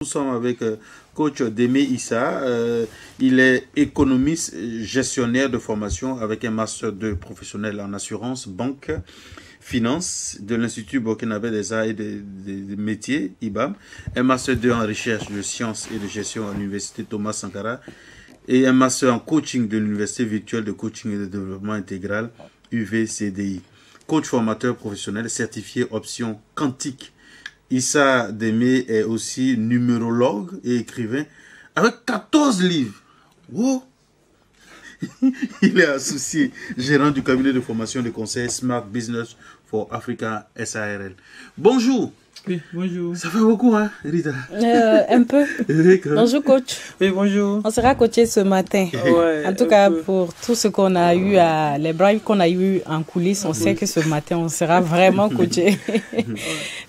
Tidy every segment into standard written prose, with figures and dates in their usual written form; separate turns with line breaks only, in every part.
Nous sommes avec coach Démé Issa. Il est économiste, gestionnaire de formation avec un master 2 professionnel en assurance, banque, finance de l'Institut burkinabé des arts et des métiers, IBAM, un master 2 en recherche de sciences et de gestion à l'université Thomas Sankara et un master en coaching de l'université virtuelle de coaching et de développement intégral, UVCDI. Coach formateur professionnel certifié option quantique. Issa Démé est aussi numérologue et écrivain avec 14 livres. Wow. Il est associé gérant du cabinet de formation de conseil Smart Business for Africa SARL. Bonjour.
Oui, bonjour.
Ça fait beaucoup, hein, Rita?
Un peu. Bonjour, coach.
Oui, bonjour.
On sera coaché ce matin.
Ouais,
en tout cas, pour tout ce qu'on a eu, les braves qu'on a eu en coulisses, on sait que ce matin, on sera vraiment coaché.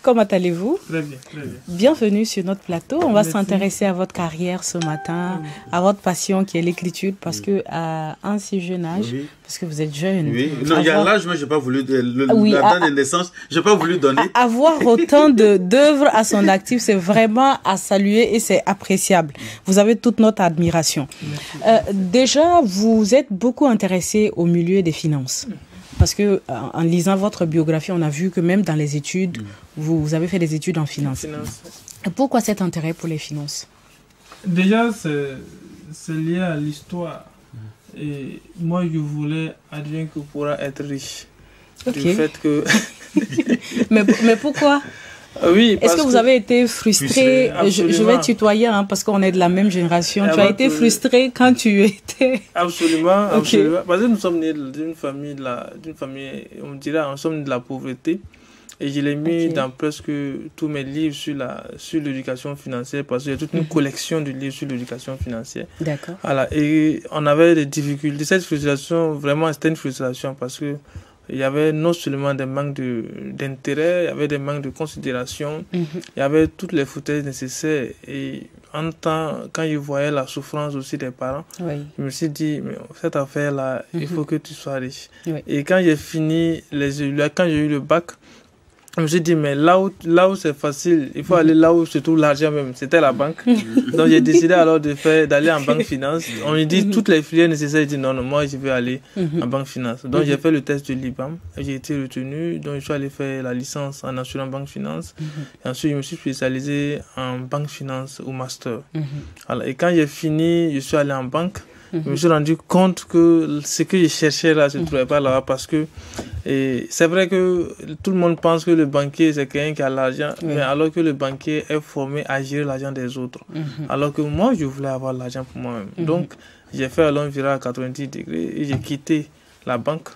Comment allez-vous?
Très bien, très bien.
Bienvenue sur notre plateau. On va s'intéresser à votre carrière ce matin, à votre passion qui est l'écriture, parce que à un si jeune âge, parce que vous êtes jeune.
Oui, non, il y a l'âge, mais je n'ai pas voulu, la date de naissance, je n'ai pas voulu donner.
Avoir autant d'œuvres à son actif, c'est vraiment à saluer et c'est appréciable. Vous avez toute notre admiration. Déjà, vous êtes beaucoup intéressé au milieu des finances. Parce que en lisant votre biographie, on a vu que même dans les études, vous avez fait des études en finance. Pourquoi cet intérêt pour les finances?
Déjà, c'est lié à l'histoire. Et moi, je voulais advienne que pourra être riche.
Okay.
Du fait que...
mais pourquoi?
Oui,
est-ce que vous avez été frustré? Je vais tutoyer hein, parce qu'on est de la même génération. Tu as été frustré quand tu étais...
Absolument,
Okay.
absolument. Parce que nous sommes nés d'une famille, on dirait, nous sommes de la pauvreté. Et je l'ai mis dans presque tous mes livres sur l'éducation financière parce qu'il y a toute une collection de livres sur l'éducation financière.
D'accord.
Voilà. Et on avait des difficultés. Cette frustration, vraiment, c'était une frustration parce que il y avait non seulement des manques d'intérêt, il y avait des manques de considération, il y avait toutes les foutaises nécessaires. Et en temps, quand je voyais la souffrance aussi des parents, je me suis dit, mais cette affaire-là, il faut que tu sois riche. Et quand j'ai fini quand j'ai eu le bac, je me suis dit, mais là où c'est facile, il faut aller là où se trouve l'argent même. C'était la banque. Donc j'ai décidé alors d'aller en banque finance. On me dit toutes les filières nécessaires. J'ai dit non, moi je vais aller en banque finance. Donc j'ai fait le test de l'IBAM. J'ai été retenu. Donc je suis allé faire la licence en assurance banque finance. Et ensuite je me suis spécialisé en banque finance au master. Alors, et quand j'ai fini, je suis allé en banque. Je me suis rendu compte que ce que je cherchais là, je ne trouvais pas là parce que c'est vrai que tout le monde pense que le banquier c'est quelqu'un qui a l'argent, mais alors que le banquier est formé à gérer l'argent des autres. Alors que moi, je voulais avoir l'argent pour moi-même. Donc, j'ai fait un long virage à 90 degrés et j'ai quitté la banque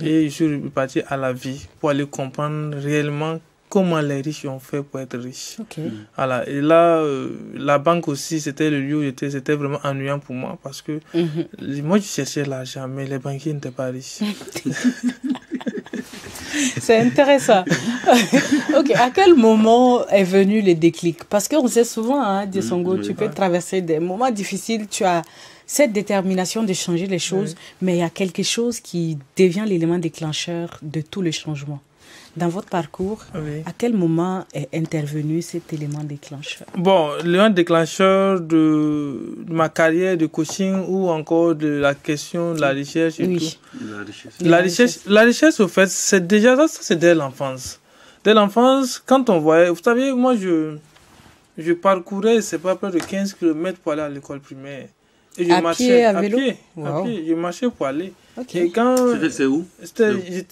et je suis reparti à la vie pour aller comprendre réellement comment les riches ont fait pour être riches. Voilà. Et là, la banque aussi, c'était le lieu où j'étais. C'était vraiment ennuyant pour moi parce que moi, je cherchais l'argent, mais les banquiers n'étaient pas riches.
C'est intéressant. Ok, à quel moment est venu le déclic? Parce qu'on sait souvent, hein, Dissongo, tu peux traverser des moments difficiles, tu as cette détermination de changer les choses, mais il y a quelque chose qui devient l'élément déclencheur de tous les changements. Dans votre parcours, à quel moment est intervenu cet élément déclencheur? Bon,
l'élément déclencheur de ma carrière de coaching ou encore de la question de la recherche et tout. La richesse, au fait, c'est déjà ça, c'est dès l'enfance. Dès l'enfance, quand on voyait... Vous savez, moi, je parcourais, c'est pas près de 15 km pour aller à l'école primaire. Et je marchais à vélo? À pied, je marchais pour aller. Et quand
c'est où?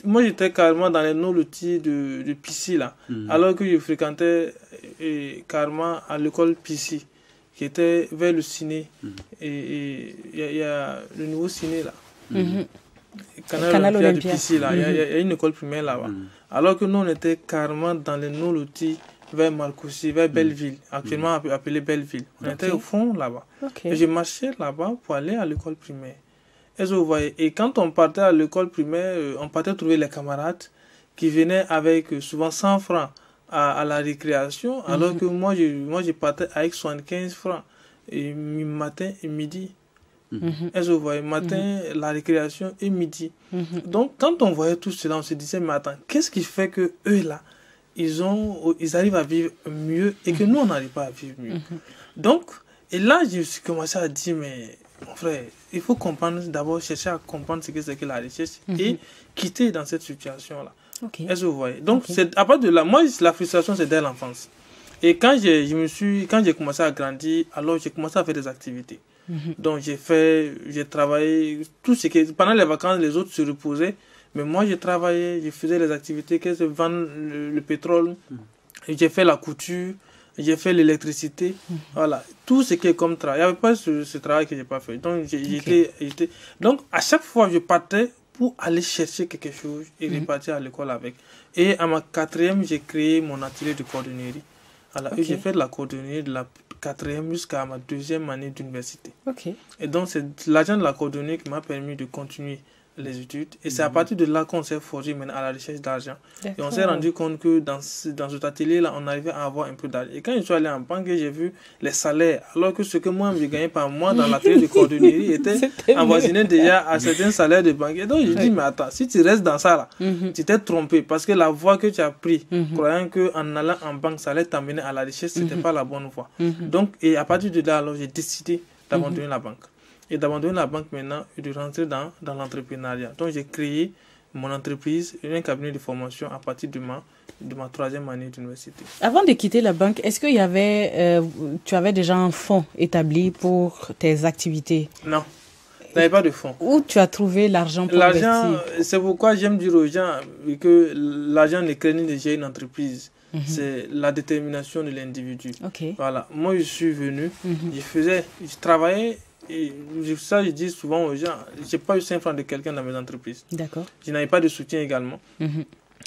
Moi, j'étais carrément dans les non-lotis de Pissy, là. Alors que je fréquentais carrément à l'école Pissy, qui était vers le ciné. Et il y a le nouveau ciné, là. Canal Olympia de Pissy, là. Il y a une école primaire là-bas. Alors que nous, on était carrément dans les non-lotis vers Marcoussis, vers Belleville, actuellement appelé Belleville. On était au fond là-bas. Et je marchais là-bas pour aller à l'école primaire. Et quand on partait à l'école primaire, on partait trouver les camarades qui venaient avec souvent 100 francs à la récréation, alors que moi, je partais avec 75 francs, et matin et midi. Matin, la récréation et midi. Donc, quand on voyait tout cela, on se disait, mais attends, qu'est-ce qui fait que eux là, ils arrivent à vivre mieux et que nous, on n'arrive pas à vivre mieux. Donc, et là, je suis commencé à dire, mais mon frère, il faut comprendre, d'abord chercher à comprendre ce que c'est que la richesse et quitter dans cette situation-là. Est-ce que vous voyez? Donc, à part de là, moi, la frustration, c'est dès l'enfance. Et quand j'ai commencé à grandir, alors j'ai commencé à faire des activités. Donc, j'ai travaillé, tout ce qui, pendant les vacances, les autres se reposaient. Mais moi, j'ai travaillé, je faisais les activités, que c'est vendre le pétrole. J'ai fait la couture, j'ai fait l'électricité. Voilà, tout ce qui est comme travail. Il n'y avait pas ce travail que je n'ai pas fait. Donc, donc, à chaque fois, je partais pour aller chercher quelque chose et repartir à l'école avec. Et à ma 4e, j'ai créé mon atelier de cordonnerie. Voilà, et j'ai fait de la cordonnerie de la 4e jusqu'à ma 2e année d'université. Et donc, c'est l'argent de la cordonnerie qui m'a permis de continuer les études. Et c'est à partir de là qu'on s'est forgé maintenant à la recherche d'argent. Et on s'est rendu compte que dans cet atelier-là, on arrivait à avoir un peu d'argent. Et quand je suis allé en banque, j'ai vu les salaires, alors que ce que moi, je gagnais par mois dans l'atelier de cordonnerie était avoisiné déjà à certains salaires de banque. Et donc, je dis, mais attends, si tu restes dans ça, là, tu t'es trompé. Parce que la voie que tu as prise, croyant qu'en allant en banque, ça allait t'amener à la richesse, ce n'était pas la bonne voie. Donc, et à partir de là, alors, j'ai décidé d'abandonner la banque. Et d'abandonner la banque maintenant et de rentrer dans l'entrepreneuriat. Donc, j'ai créé mon entreprise, un cabinet de formation à partir de ma 3e année d'université.
Avant de quitter la banque, est-ce qu'il y avait, tu avais déjà un fonds établi pour tes activités?
Non, il n'y avait pas de fonds.
Où tu as trouvé l'argent pour investir?
C'est pourquoi j'aime dire aux gens que l'argent n'est que déjà une entreprise. C'est la détermination de l'individu. Voilà. Moi, je suis venu, je travaillais. Et ça, je dis souvent aux gens, je n'ai pas eu 5 francs de quelqu'un dans mes entreprises.
D'accord.
Je n'avais pas de soutien également.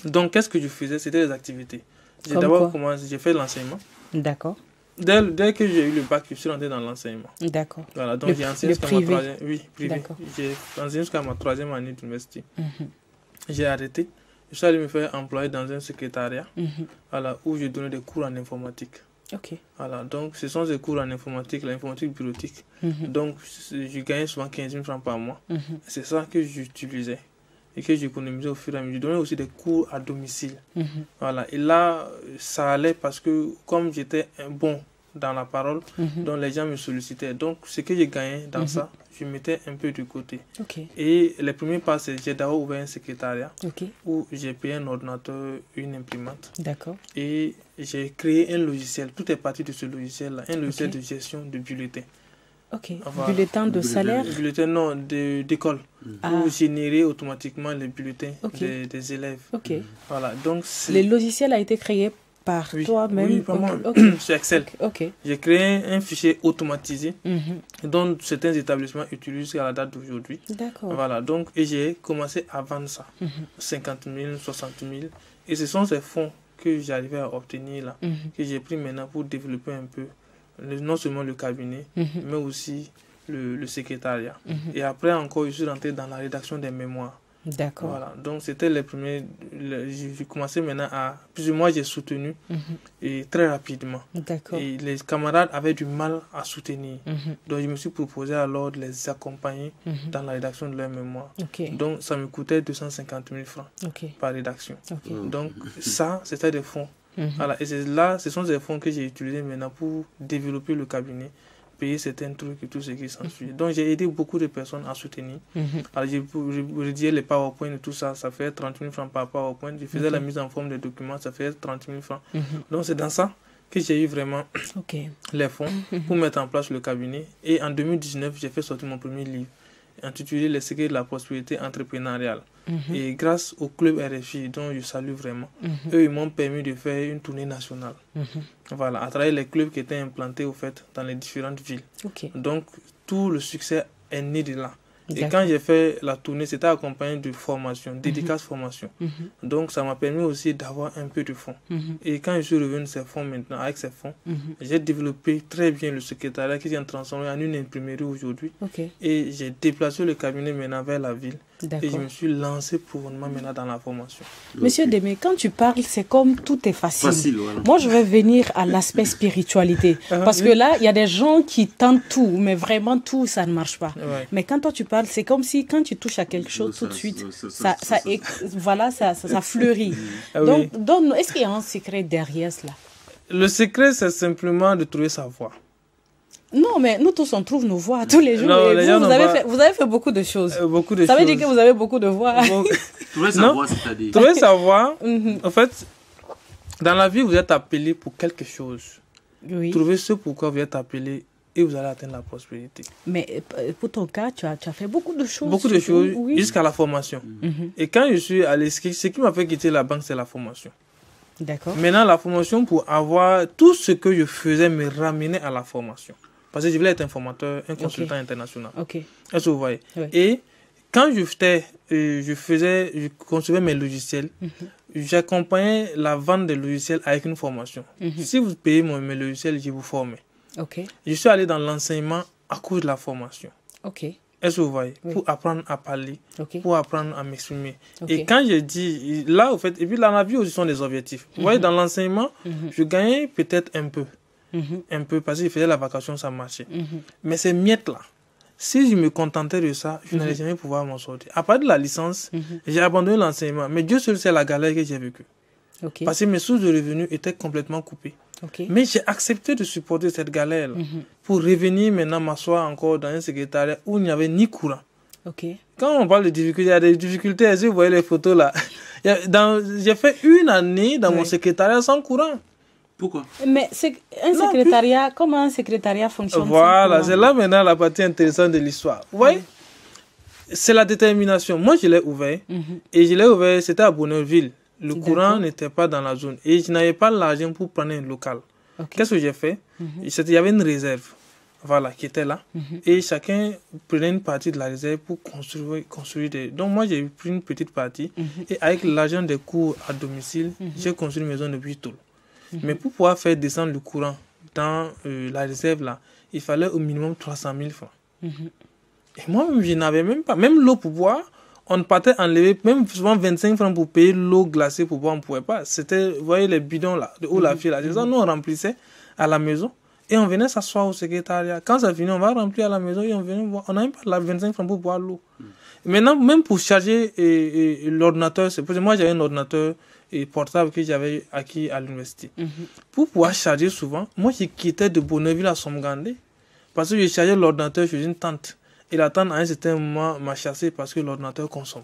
Donc, qu'est-ce que je faisais? C'était des activités. J'ai d'abord commencé, j'ai fait l'enseignement.
D'accord.
Dès que j'ai eu le bac, je suis rentré dans l'enseignement.
D'accord.
Voilà, donc j'ai enseigné jusqu'à ma 3e. Oui, privé.
D'accord.
J'ai enseigné jusqu'à ma 3e année d'université. J'ai arrêté. Je suis allé me faire employer dans un secrétariat, voilà, où je donnais des cours en informatique. Voilà, donc ce sont des cours en informatique, l'informatique bureautique. Donc je gagnais souvent 15 000 francs par mois. C'est ça que j'utilisais et que j'économisais au fur et à mesure. Je donnais aussi des cours à domicile. Voilà, et là, ça allait parce que comme j'étais bon dans la parole, donc les gens me sollicitaient. Donc ce que j'ai gagné dans ça, je mettais un peu de côté. Et les premiers pas, c'est j'ai d'abord ouvert un secrétariat où j'ai payé un ordinateur, une imprimante. Et j'ai créé un logiciel. Tout est parti de ce logiciel-là, un logiciel de gestion de bulletins.
Voilà. Bulletin de salaire?
Bulletin, non, d'école. Pour générer automatiquement les bulletins des élèves. Voilà, donc
le logiciel a été créé par toi-même?
Oui, vraiment. C'est Excel. J'ai créé un fichier automatisé dont certains établissements utilisent à la date d'aujourd'hui. Voilà, donc, et j'ai commencé à vendre ça. 50 000, 60 000. Et ce sont ces fonds que j'arrivais à obtenir là, que j'ai pris maintenant pour développer un peu, non seulement le cabinet, mais aussi le secrétariat. Et après encore, je suis rentré dans la rédaction des mémoires. Voilà, donc c'était les premiers. J'ai commencé maintenant à. Plus ou moins, j'ai soutenu et très rapidement. Et les camarades avaient du mal à soutenir. Donc je me suis proposé alors de les accompagner dans la rédaction de leurs mémoires. Donc ça me coûtait 250 000 francs par rédaction. Donc ça, c'était des fonds. Voilà, et là, ce sont des fonds que j'ai utilisés maintenant pour développer le cabinet, payer certains trucs et tout ce qui s'ensuit. Donc j'ai aidé beaucoup de personnes à soutenir. Alors j'ai rédigé les PowerPoint et tout ça, ça fait 30 000 francs par PowerPoint. Je faisais la mise en forme des documents, ça fait 30 000 francs. Donc c'est dans ça que j'ai eu vraiment les fonds pour mettre en place le cabinet. Et en 2019, j'ai fait sortir mon premier livre intitulé Les secrets de la prospérité entrepreneuriale. Et grâce au club RFI, dont je salue vraiment, eux, ils m'ont permis de faire une tournée nationale. Voilà, à travers les clubs qui étaient implantés au fait dans les différentes villes. Donc, tout le succès est né de là. Et quand j'ai fait la tournée, c'était accompagné de formation, dédicace formation. Donc, ça m'a permis aussi d'avoir un peu de fonds. Et quand je suis revenu de ces fonds maintenant, avec ces fonds, j'ai développé très bien le secrétariat qui s'est transformé en une imprimerie aujourd'hui. Et j'ai déplacé le cabinet maintenant vers la ville. Et je me suis lancé pour maintenant dans la formation.
Monsieur Démé, quand tu parles, c'est comme tout est facile.
Voilà.
Moi, je vais venir à l'aspect spiritualité. Parce que là, il y a des gens qui tentent tout, mais vraiment tout, ça ne marche pas.
Ouais.
Mais quand toi, tu parles, c'est comme si quand tu touches à quelque chose, tout de suite, ça fleurit. Donc, est-ce qu'il y a un secret derrière cela?
Le secret, c'est simplement de trouver sa voie.
Non, mais nous tous, on trouve nos voix tous les jours.
Non,
et vous avez fait beaucoup de choses. Ça veut dire que vous avez beaucoup de voix.
Trouver sa voie, c'est-à-dire...
Trouver sa voie, en fait, dans la vie, vous êtes appelé pour quelque chose.
Oui.
Trouvez ce pourquoi vous êtes appelé et vous allez atteindre la prospérité.
Mais pour ton cas, tu as fait beaucoup de choses.
Beaucoup de choses,
oui.
jusqu'à la formation. Et quand je suis allé, ce qui m'a fait quitter la banque, c'est la formation.
D'accord.
Maintenant, la formation, pour avoir tout ce que je faisais, me ramenait à la formation. Parce que je voulais être un formateur, un consultant international.
Ok.
Est-ce que vous voyez?
Oui.
Et quand je concevais mes logiciels, j'accompagnais la vente des logiciels avec une formation. Si vous payez mes logiciels, je vous formais.
Ok.
Je suis allé dans l'enseignement à cause de la formation.
Ok.
Est-ce que vous voyez?
Oui.
Pour apprendre à parler,
Ok.
pour apprendre à m'exprimer.
Ok.
Et quand je dis, là, au fait, et puis dans la vie aussi, ce sont des objectifs. Vous voyez, dans l'enseignement, je gagnais peut-être un peu. Un peu, parce que je faisais la vacation, ça marchait. Mais ces miettes-là, si je me contentais de ça, je n'allais jamais pouvoir m'en sortir. À part de la licence, j'ai abandonné l'enseignement. Mais Dieu seul sait la galère que j'ai vécue.
Ok.
Parce que mes sources de revenus étaient complètement coupées.
Ok.
Mais j'ai accepté de supporter cette galère-là pour revenir maintenant m'asseoir encore dans un secrétariat où il n'y avait ni courant.
Ok.
Quand on parle de difficultés, il y a des difficultés. Est-ce que vous voyez les photos là? J'ai fait une année dans mon secrétariat sans courant.
Pourquoi?
Mais secrétariat, comment un secrétariat fonctionne?
Voilà, c'est là maintenant la partie intéressante de l'histoire. Vous voyez? C'est la détermination. Moi, je l'ai ouvert. Et je l'ai ouvert, c'était à Bonneville. Le courant n'était pas dans la zone. Et je n'avais pas l'argent pour prendre un local.
Okay.
Qu'est-ce que j'ai fait? Il y avait une réserve. Voilà, qui était là. Et chacun prenait une partie de la réserve pour construire des... Donc moi, j'ai pris une petite partie. Et avec l'argent des cours à domicile, j'ai construit une maison de 8 tôles. Mais pour pouvoir faire descendre le courant dans la réserve, là, il fallait au minimum 300 000 francs. Et moi, je n'avais même pas. Même l'eau pour boire, on partait enlever même souvent 25 francs pour payer l'eau glacée pour boire, on ne pouvait pas. C'était, vous voyez les bidons là, de haut la fille là. C'est ça, nous on remplissait à la maison et on venait s'asseoir au secrétariat. Quand ça finit, on va remplir à la maison et on venait boire. On n'a même pas la 25 francs pour boire l'eau. Maintenant, même pour charger l'ordinateur, c'est parce que moi j'avais un ordinateur portable que j'avais acquis à l'université. Pour pouvoir charger souvent, moi je quittais de Bonneville à Somgandé parce que je chargeais l'ordinateur chez une tante. Et la tante, à un certain moment, m'a chassé parce que l'ordinateur consomme.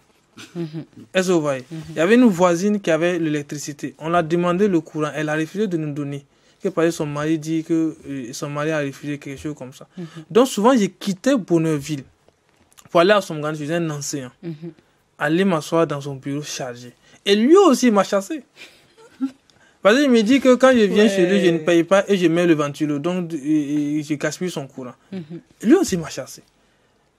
Est-ce que vous voyez? Il y avait une voisine qui avait l'électricité. On l'a demandé le courant. Elle a refusé de nous donner. Parce que son mari dit que son mari a refusé quelque chose comme ça. Donc souvent, j'ai quitté Bonneville pour aller à Somgandé. Je faisais un enseignant. Aller m'asseoir dans son bureau chargé. Et lui aussi m'a chassé. Parce qu'il me dit que quand je viens chez lui, je ne paye pas et je mets le ventilo. Donc, je gaspille son courant. Lui aussi m'a chassé.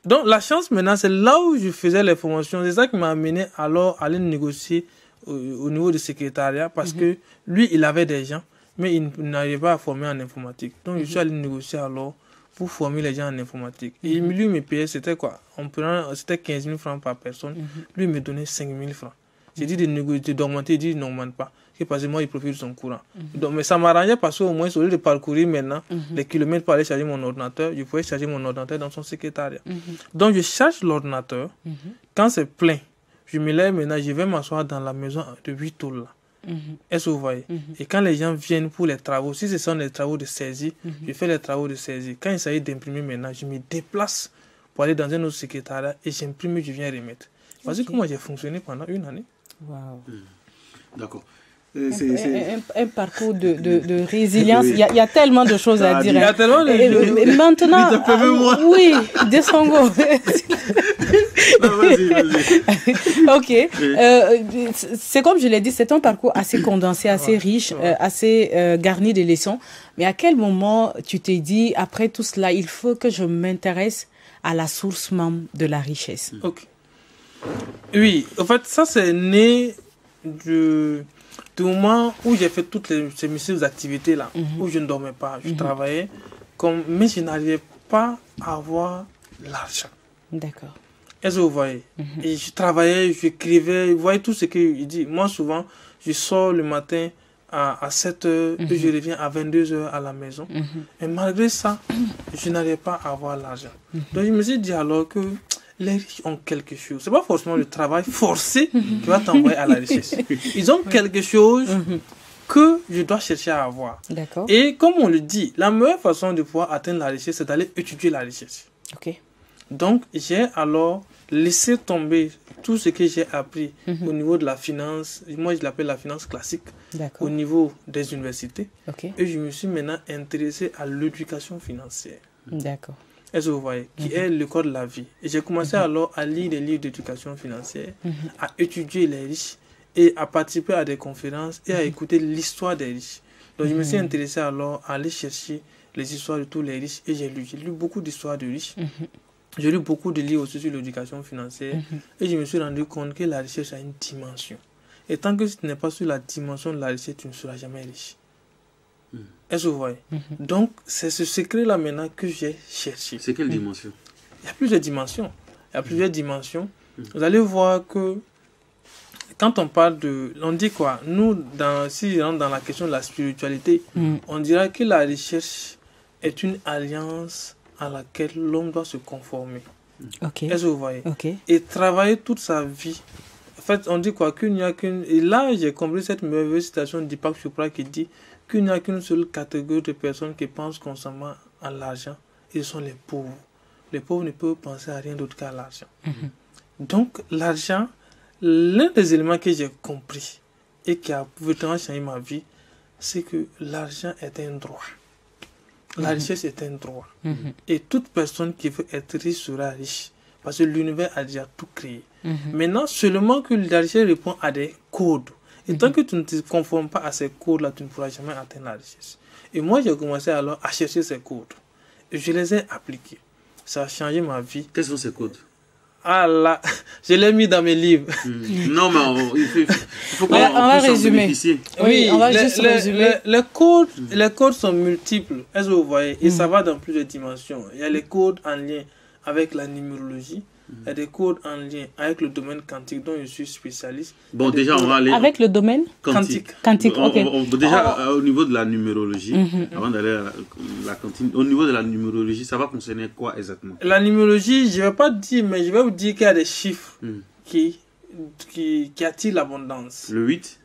Donc, la chance maintenant, c'est là où je faisais les formations. C'est ça qui m'a amené alors à aller négocier au niveau du secrétariat parce que lui, il avait des gens, mais il n'arrivait pas à former en informatique. Donc, je suis allé négocier alors pour former les gens en informatique. Et lui, il me payait, c'était quoi? C'était 15 000 francs par personne. Lui, il me donnait 5 000 francs. J'ai dit de négocier, d'augmenter, il dit non, n'augmente pas. Parce que moi, il profite de son courant. Donc, mais ça m'arrangeait parce qu'au moins, au lieu de parcourir maintenant les kilomètres pour aller charger mon ordinateur, je pouvais charger mon ordinateur dans son secrétariat. Donc, je charge l'ordinateur. Quand c'est plein, je me lève maintenant, je vais m'asseoir dans la maison de 8 tôles là. Est-ce que vous voyez? Et quand les gens viennent pour les travaux, si ce sont des travaux de saisie, je fais les travaux de saisie. Quand il s'agit d'imprimer maintenant, je me déplace pour aller dans un autre secrétariat et j'imprime et je viens remettre. Parce que moi, j'ai fonctionné pendant une année.
Wow.
D'accord.
Un parcours de résilience. Il y a tellement de choses à dire.
Il y a tellement de choses.
Maintenant, oui, Desongo. Ok. C'est comme je l'ai dit, c'est un parcours assez condensé, assez riche, assez garni de leçons. Mais à quel moment tu t'es dit, après tout cela, il faut que je m'intéresse à la source même de la richesse?
Ok. Oui, en fait, ça c'est né du moment où j'ai fait toutes ces activités là, où je ne dormais pas, je travaillais, mais je n'arrivais pas à avoir l'argent.
D'accord.
Est-ce que vous voyez? Et je travaillais, j'écrivais, vous voyez tout ce qu'il dit. Moi, souvent, je sors le matin à 7h et je reviens à 22h à la maison. Et malgré ça, je n'arrivais pas à avoir l'argent. Donc, je me suis dit alors que les riches ont quelque chose. Ce n'est pas forcément le travail forcé qui va t'envoyer à la richesse. Ils ont quelque chose que je dois chercher à avoir.
D'accord.
Et comme on le dit, la meilleure façon de pouvoir atteindre la richesse, c'est d'aller étudier la richesse.
Ok.
Donc, j'ai alors laissé tomber tout ce que j'ai appris au niveau de la finance. Moi, je l'appelle la finance classique. Au niveau des universités.
Ok.
Et je me suis maintenant intéressé à l'éducation financière.
D'accord.
Est-ce que vous voyez? Qui est le code de la vie. Et j'ai commencé alors à lire des livres d'éducation financière, à étudier les riches et à participer à des conférences et à écouter l'histoire des riches. Donc, je me suis intéressé alors à aller chercher les histoires de tous les riches et j'ai lu beaucoup d'histoires de riches. J'ai lu beaucoup de livres aussi sur l'éducation financière et je me suis rendu compte que la richesse a une dimension. Et tant que tu n'es pas sur la dimension de la richesse, tu ne seras jamais riche. Est-ce que vous voyez? Donc, c'est ce secret-là maintenant que j'ai cherché.
C'est quelle dimension?
Il y a plusieurs dimensions. Il y a plusieurs dimensions. Vous allez voir que quand on parle de... On dit quoi? Nous, si on rentre dans la question de la spiritualité, on dira que la richesse est une alliance à laquelle l'homme doit se conformer.
Okay.
Est-ce que vous voyez?
Okay.
Et travailler toute sa vie. En fait, on dit quoi? Qu'il n'y a qu'une... Et là, j'ai compris cette merveilleuse citation de Deepak Chopra qui dit qu'il n'y a qu'une seule catégorie de personnes qui pensent constamment à l'argent. Ils sont les pauvres. Les pauvres ne peuvent penser à rien d'autre qu'à l'argent. Donc, l'argent, l'un des éléments que j'ai compris et qui a vraiment changé ma vie, c'est que l'argent est un droit. La richesse est un droit. Et toute personne qui veut être riche sera riche. Parce que l'univers a déjà tout créé. Maintenant, seulement que la richesse répond à des codes. Et tant que tu ne te conformes pas à ces codes-là, tu ne pourras jamais atteindre la richesse. Et moi, j'ai commencé alors à chercher ces codes. Et je les ai appliqués. Ça a changé ma vie.
Quels sont ces codes?
Ah là, je l'ai mis dans mes livres.
Non, mais il faut qu'on
va
puisse en
résumer.
bénéficier.
Oui, on va juste résumer.
Les codes sont multiples. Est-ce que vous voyez? Et ça va dans plusieurs dimensions. Il y a les codes en lien avec la numérologie. Il y a des codes en lien avec le domaine quantique dont je suis spécialiste.
Bon, déjà, on va aller...
Avec le domaine
quantique.
Quantique, ok.
Déjà, au niveau de la numérologie, avant d'aller à la cantine, au niveau de la numérologie, ça va concerner quoi exactement?
La numérologie, je ne vais pas dire, mais je vais vous dire qu'il y a des chiffres qui attirent l'abondance.
Le 8?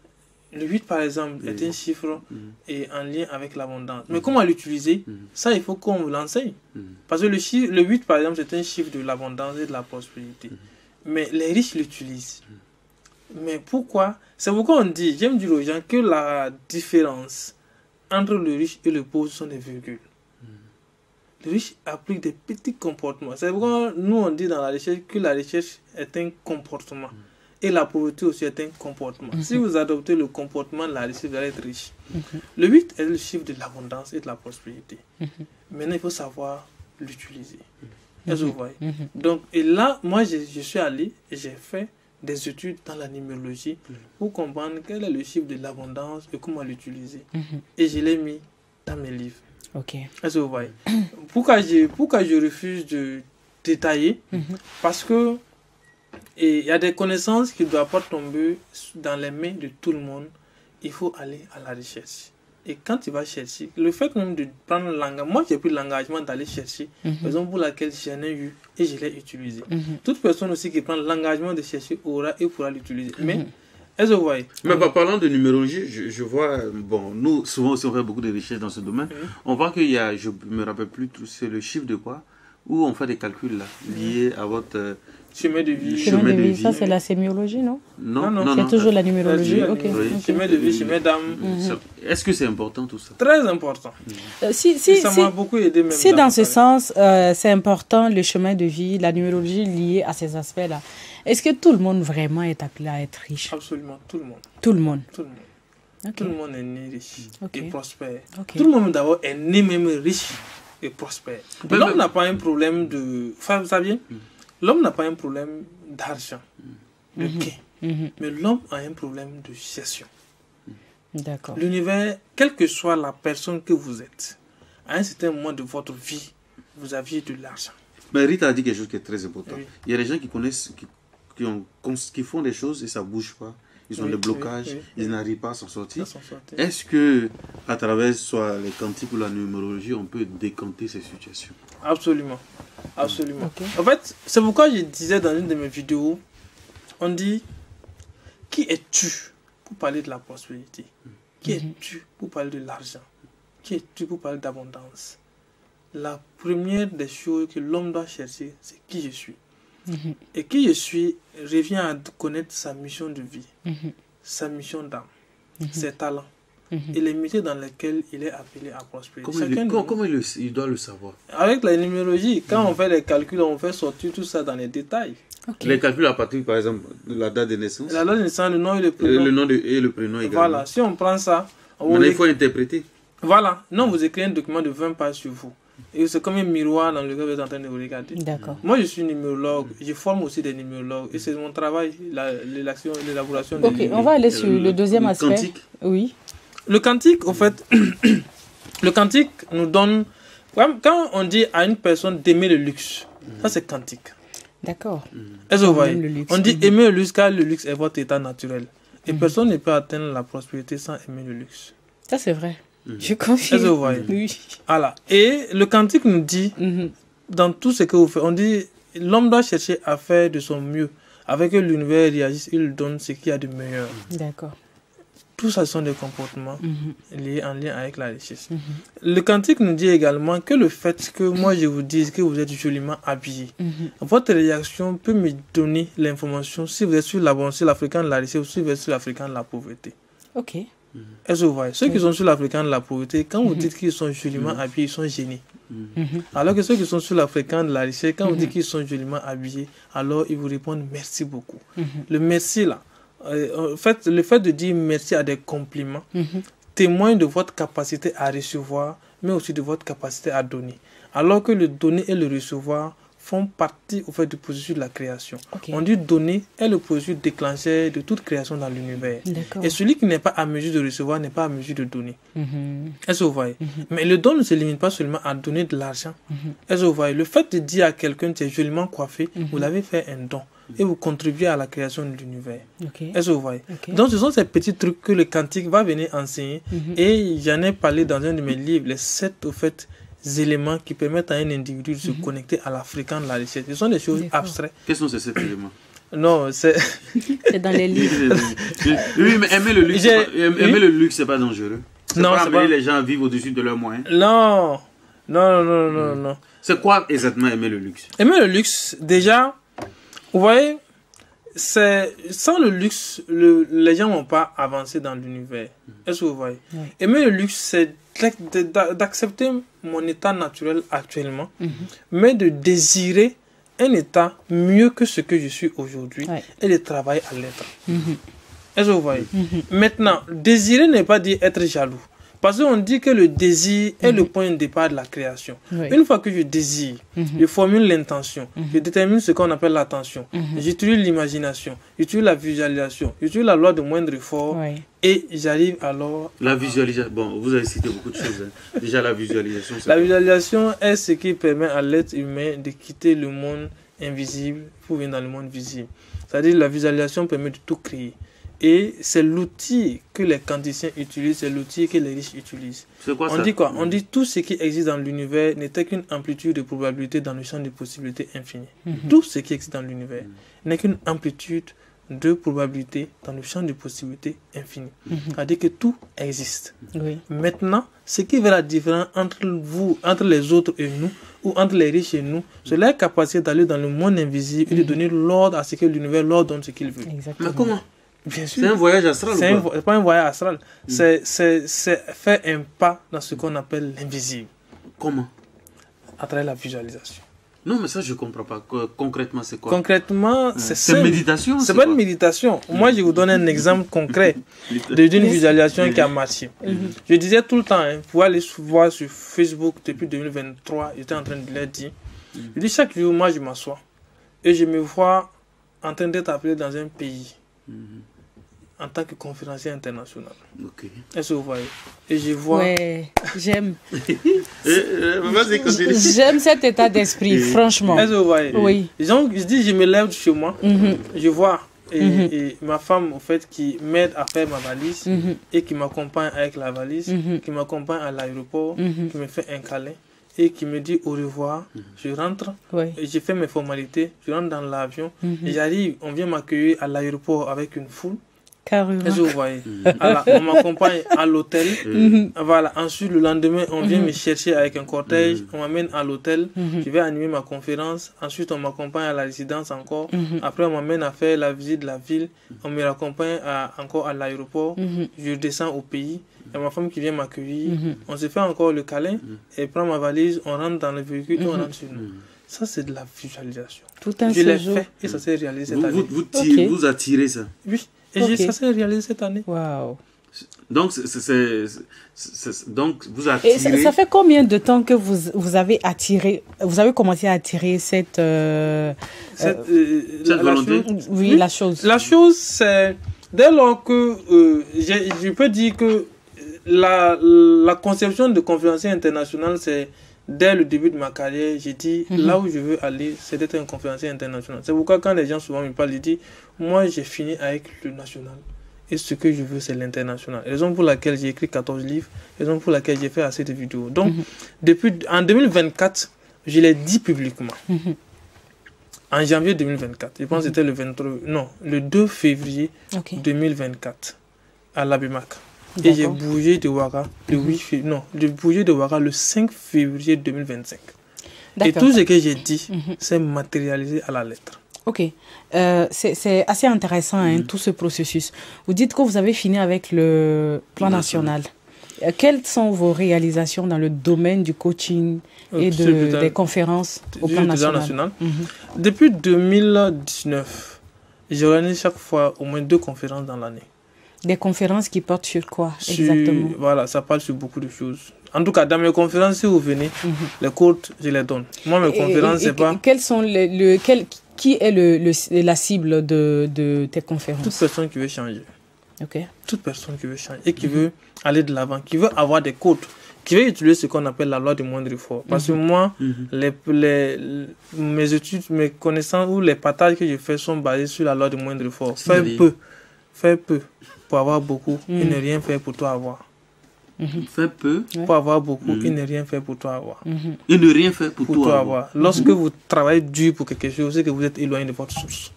Le 8, par exemple, est un chiffre et en lien avec l'abondance. Mais comment l'utiliser? Ça, il faut qu'on vous l'enseigne. Parce que le 8, par exemple, c'est un chiffre de l'abondance et de la prospérité. Mais les riches l'utilisent. Mais pourquoi? C'est pourquoi on dit, j'aime dire aux gens que la différence entre le riche et le pauvre sont des virgules. Le riche applique des petits comportements. C'est pourquoi nous, on dit dans la recherche que la recherche est un comportement. Et la pauvreté aussi est un comportement. Si vous adoptez le comportement de la richesse, vous allez être riche. Le 8 est le chiffre de l'abondance et de la prospérité. Maintenant, il faut savoir l'utiliser. Est-ce que vous voyez? Donc, et là, moi, je suis allé et j'ai fait des études dans la numérologie pour comprendre quel est le chiffre de l'abondance et comment l'utiliser. Et je l'ai mis dans mes livres.
Ok.
Est-ce que vous voyez? Pourquoi je refuse de détailler? Parce que il y a des connaissances qui ne doivent pas tomber dans les mains de tout le monde. Il faut aller à la recherche. Et quand tu vas chercher, le fait même de prendre l'engagement, moi j'ai pris l'engagement d'aller chercher, raison pour laquelle j'en ai eu et je l'ai utilisé. Toute personne aussi qui prend l'engagement de chercher aura et pourra l'utiliser. Mais, est-ce que vous voyez?
Mais parlant de numérologie, je vois, bon, nous souvent aussi on fait beaucoup de recherches dans ce domaine. On voit qu'il y a, je ne me rappelle plus, c'est le chiffre de quoi, où on fait des calculs là, liés à votre...
chemin de vie.
Chemin de vie, ça c'est la sémiologie, non?
Non.
C'est toujours la numérologie, ok.
Chemin de vie, chemin d'âme.
Est-ce que c'est important tout ça?
Très important.
Ça
m'a beaucoup aidé même.
Si dans ce sens, c'est important le chemin de vie, la numérologie liée à ces aspects-là, est-ce que tout le monde vraiment est appelé à être riche?
Absolument, tout le monde.
Tout le monde?
Tout le monde. Okay. Tout le monde est né riche et prospère.
Okay.
Tout le monde d'abord est né même riche et prospère. L'homme n'a pas un problème de... Vous saviez? L'homme n'a pas un problème d'argent, de gain. Mais l'homme a un problème de gestion.
D'accord.
L'univers, quelle que soit la personne que vous êtes, à un certain moment de votre vie, vous aviez de l'argent.
Mais Rita a dit quelque chose qui est très important.
Oui.
Il y a des gens qui connaissent, qui font des choses et ça ne bouge pas. Ils ont des blocages, ils n'arrivent pas à s'en sortir. Est-ce que, à travers soit les cantiques ou la numérologie, on peut décanter ces situations?
Absolument. Absolument. Okay. En fait, c'est pourquoi je disais dans une de mes vidéos, on dit, qui es-tu pour parler de la prospérité? Qui es-tu pour parler de l'argent? Qui es-tu pour parler d'abondance? La première des choses que l'homme doit chercher, c'est qui je suis. Et qui je suis revient à connaître sa mission de vie, sa mission d'âme, ses talents et les métiers dans lesquels il est appelé à prospérer.
Comment il doit le savoir?
Avec la numérologie, quand on fait les calculs, on fait sortir tout ça dans les détails.
Okay. Les calculs à partir, par exemple, de la date de naissance.
La date de naissance, le nom et le prénom.
Et le prénom également.
Voilà, si on prend ça...
Maintenant, il faut interpréter.
Voilà, non, vous écrivez un document de 20 pages sur vous. Et c'est comme un miroir dans lequel vous êtes en train de vous regarder.
D'accord.
Moi, je suis numérologue. Je forme aussi des numérologues. Et c'est mon travail, l'élaboration des
livres. Ok, on va aller sur le deuxième aspect. Le
quantique.
Oui.
Le quantique, en fait, le quantique nous donne... Quand on dit à une personne d'aimer le luxe, ça c'est quantique.
D'accord.
Est-ce que vous voyez? On dit aimer le luxe car le luxe est votre état naturel. Et personne ne peut atteindre la prospérité sans aimer le luxe.
Ça c'est vrai. Je confirme.
Est-ce que vous voyez?
Oui.
Voilà. Et le quantique nous dit, dans tout ce que vous faites, on dit l'homme doit chercher à faire de son mieux. Avec que l'univers réagisse, il donne ce qu'il y a de meilleur.
D'accord.
Tout ça sont des comportements liés en lien avec la richesse. Le quantique nous dit également que le fait que moi je vous dise que vous êtes joliment habillé, votre réaction peut me donner l'information si vous êtes sur l'Africain de la richesse ou si vous êtes sur l'Africain de la pauvreté.
Ok.
Est-ce que vous voyez? Ceux qui sont sur l'Africain de la pauvreté, quand vous dites qu'ils sont joliment habillés, ils sont gênés. Alors que ceux qui sont sur l'Africain de la richesse, quand vous dites qu'ils sont joliment habillés, alors ils vous répondent merci beaucoup. Le merci là, en fait, le fait de dire merci à des compliments témoigne de votre capacité à recevoir, mais aussi de votre capacité à donner. Alors que le donner et le recevoir font partie au fait du processus de la création. Okay. On dit donner est le processus déclencheur de toute création dans l'univers. Et celui qui n'est pas à mesure de recevoir n'est pas à mesure de donner. Est-ce que vous voyez? Mais le don ne se limite pas seulement à donner de l'argent. Est-ce que vous voyez? Le fait de dire à quelqu'un tu es joliment coiffé, vous l'avez fait un don. Et vous contribuez à la création de l'univers. Est-ce que vous voyez? Donc ce sont ces petits trucs que le quantique va venir enseigner. Et j'en ai parlé dans un de mes livres, les 7 au fait éléments qui permettent à un individu de se connecter à l'Africain de la richesse. Ce sont des choses abstraites.
Quels sont ces 7 éléments?
Non, c'est...
c'est dans les livres.
Oui, mais aimer le luxe, c'est pas dangereux. C'est pas amener les gens à vivre au-dessus de leurs moyens.
Non. Non.
C'est quoi exactement aimer le luxe?
Aimer le luxe, déjà, vous voyez, sans le luxe, les gens ne vont pas avancer dans l'univers. Est-ce que vous voyez? Aimer le luxe, c'est d'accepter mon état naturel actuellement, mais de désirer un état mieux que ce que je suis aujourd'hui et de travailler à l'être. Est-ce que vous voyez? Maintenant, désirer n'est pas dire être jaloux. Parce qu'on dit que le désir est le point de départ de la création. Une fois que je désire, je formule l'intention, je détermine ce qu'on appelle l'attention, j'utilise l'imagination, j'utilise la visualisation, j'utilise la loi de moindre effort et j'arrive alors...
La visualisation, bon, vous avez cité beaucoup de choses. Déjà la visualisation.
La visualisation est ce qui permet à l'être humain de quitter le monde invisible pour venir dans le monde visible. C'est-à-dire la visualisation permet de tout créer. Et c'est l'outil que les quanticiens utilisent, c'est l'outil que les riches utilisent.
C'est quoi ça?
On dit quoi? On dit tout ce qui existe dans l'univers n'était qu'une amplitude de probabilité dans le champ de possibilités infinies. Tout ce qui existe dans l'univers n'est qu'une amplitude de probabilité dans le champ de possibilités infinies. C'est-à-dire que tout existe. Maintenant, ce qui fait la différence entre vous, entre les autres et nous, ou entre les riches et nous, c'est leur capacité d'aller dans le monde invisible et de donner l'ordre à ce que l'univers leur donne ce qu'il veut.
Exactement.
Mais comment?
Bien sûr.
C'est un voyage astral ou
pas? C'est pas un voyage astral. C'est faire un pas dans ce qu'on appelle l'invisible.
Comment?
À travers la visualisation.
Non, mais ça, je ne comprends pas. Concrètement, c'est quoi?
Concrètement,
c'est une méditation?
C'est pas une méditation. Moi, je vous donne un exemple concret d'une visualisation qui a marché. Je disais tout le temps, pour aller voir sur Facebook depuis 2023, j'étais en train de leur dire. Je dis chaque jour, moi, je m'assois et je me vois en train d'être appelé dans un pays. en tant que conférencier international.
Ok.
Est-ce que vous voyez? Et je vois...
Ouais, j'aime.
Vas-y, continue.
J'aime cet état d'esprit, franchement.
Est-ce que vous voyez?
Oui.
Donc, je dis, je me lève de chez moi, je vois, et ma femme, en fait, qui m'aide à faire ma valise, et qui m'accompagne avec la valise, qui m'accompagne à l'aéroport, qui me fait un câlin, et qui me dit au revoir. Je rentre, et je fais mes formalités, je rentre dans l'avion, et j'arrive, on vient m'accueillir à l'aéroport avec une foule.
Carrément.
Est-ce que vous voyez? Alors, on m'accompagne à l'hôtel. Voilà. Ensuite, le lendemain, on vient me chercher avec un cortège. On m'amène à l'hôtel. Je vais animer ma conférence. Ensuite, on m'accompagne à la résidence encore. Après, on m'amène à faire la visite de la ville. On me raccompagne encore à l'aéroport. Je descends au pays. Il y a ma femme qui vient m'accueillir. On se fait encore le câlin. Elle prend ma valise. On rentre dans le véhicule et on rentre chez nous. Ça, c'est de la visualisation.
Tout un
Je l'ai
séjour.
fait et ça s'est réalisé cette année.
Vous attirez ça.
Oui. Et ça s'est réalisé cette année.
Waouh.
Donc, donc, vous attirez...
Et ça fait combien de temps que vous avez attiré, vous avez commencé à attirer cette
volonté?
Oui, la chose.
La chose, c'est dès lors que je peux dire que la conception de conférencier international, c'est dès le début de ma carrière, j'ai dit là où je veux aller, c'est d'être un conférencier international. C'est pourquoi quand les gens souvent me parlent, ils disent moi j'ai fini avec le national. Et ce que je veux, c'est l'international. Raison pour laquelle j'ai écrit 14 livres, raison pour laquelle j'ai fait assez de vidéos. Donc, en 2024, je l'ai dit publiquement. En janvier 2024, je pense que c'était le 2 février 2024, à l'Abimac. Et j'ai bougé de Ouaga j'ai bougé de Ouaga le 5 février 2025. Et tout ce que j'ai dit, c'est matérialisé à la lettre.
Ok, c'est assez intéressant tout ce processus. Vous dites que vous avez fini avec le plan national. Quelles sont vos réalisations dans le domaine du coaching et des conférences au plan national?
Depuis 2019, j'organise chaque fois au moins 2 conférences dans l'année.
Des conférences qui portent sur quoi exactement?
Voilà, ça parle sur beaucoup de choses. En tout cas, dans mes conférences, si vous venez, les cours, je les donne. Moi, mes conférences, c'est pas...
Quels sont qui est la cible de tes conférences?
Toute personne qui veut changer.
Ok.
Toute personne qui veut changer et qui veut aller de l'avant, qui veut avoir des codes, qui veut utiliser ce qu'on appelle la loi du moindre effort. Parce que moi, mes études, mes connaissances ou les partages que je fais sont basés sur la loi du moindre effort. Faire peu pour avoir beaucoup et ne rien faire pour toi avoir.
Faire peu
pour avoir beaucoup et ne rien faire pour toi avoir.
Et ne rien faire pour toi avoir.
Lorsque vous travaillez dur pour quelque chose, c'est que vous êtes éloigné de votre source.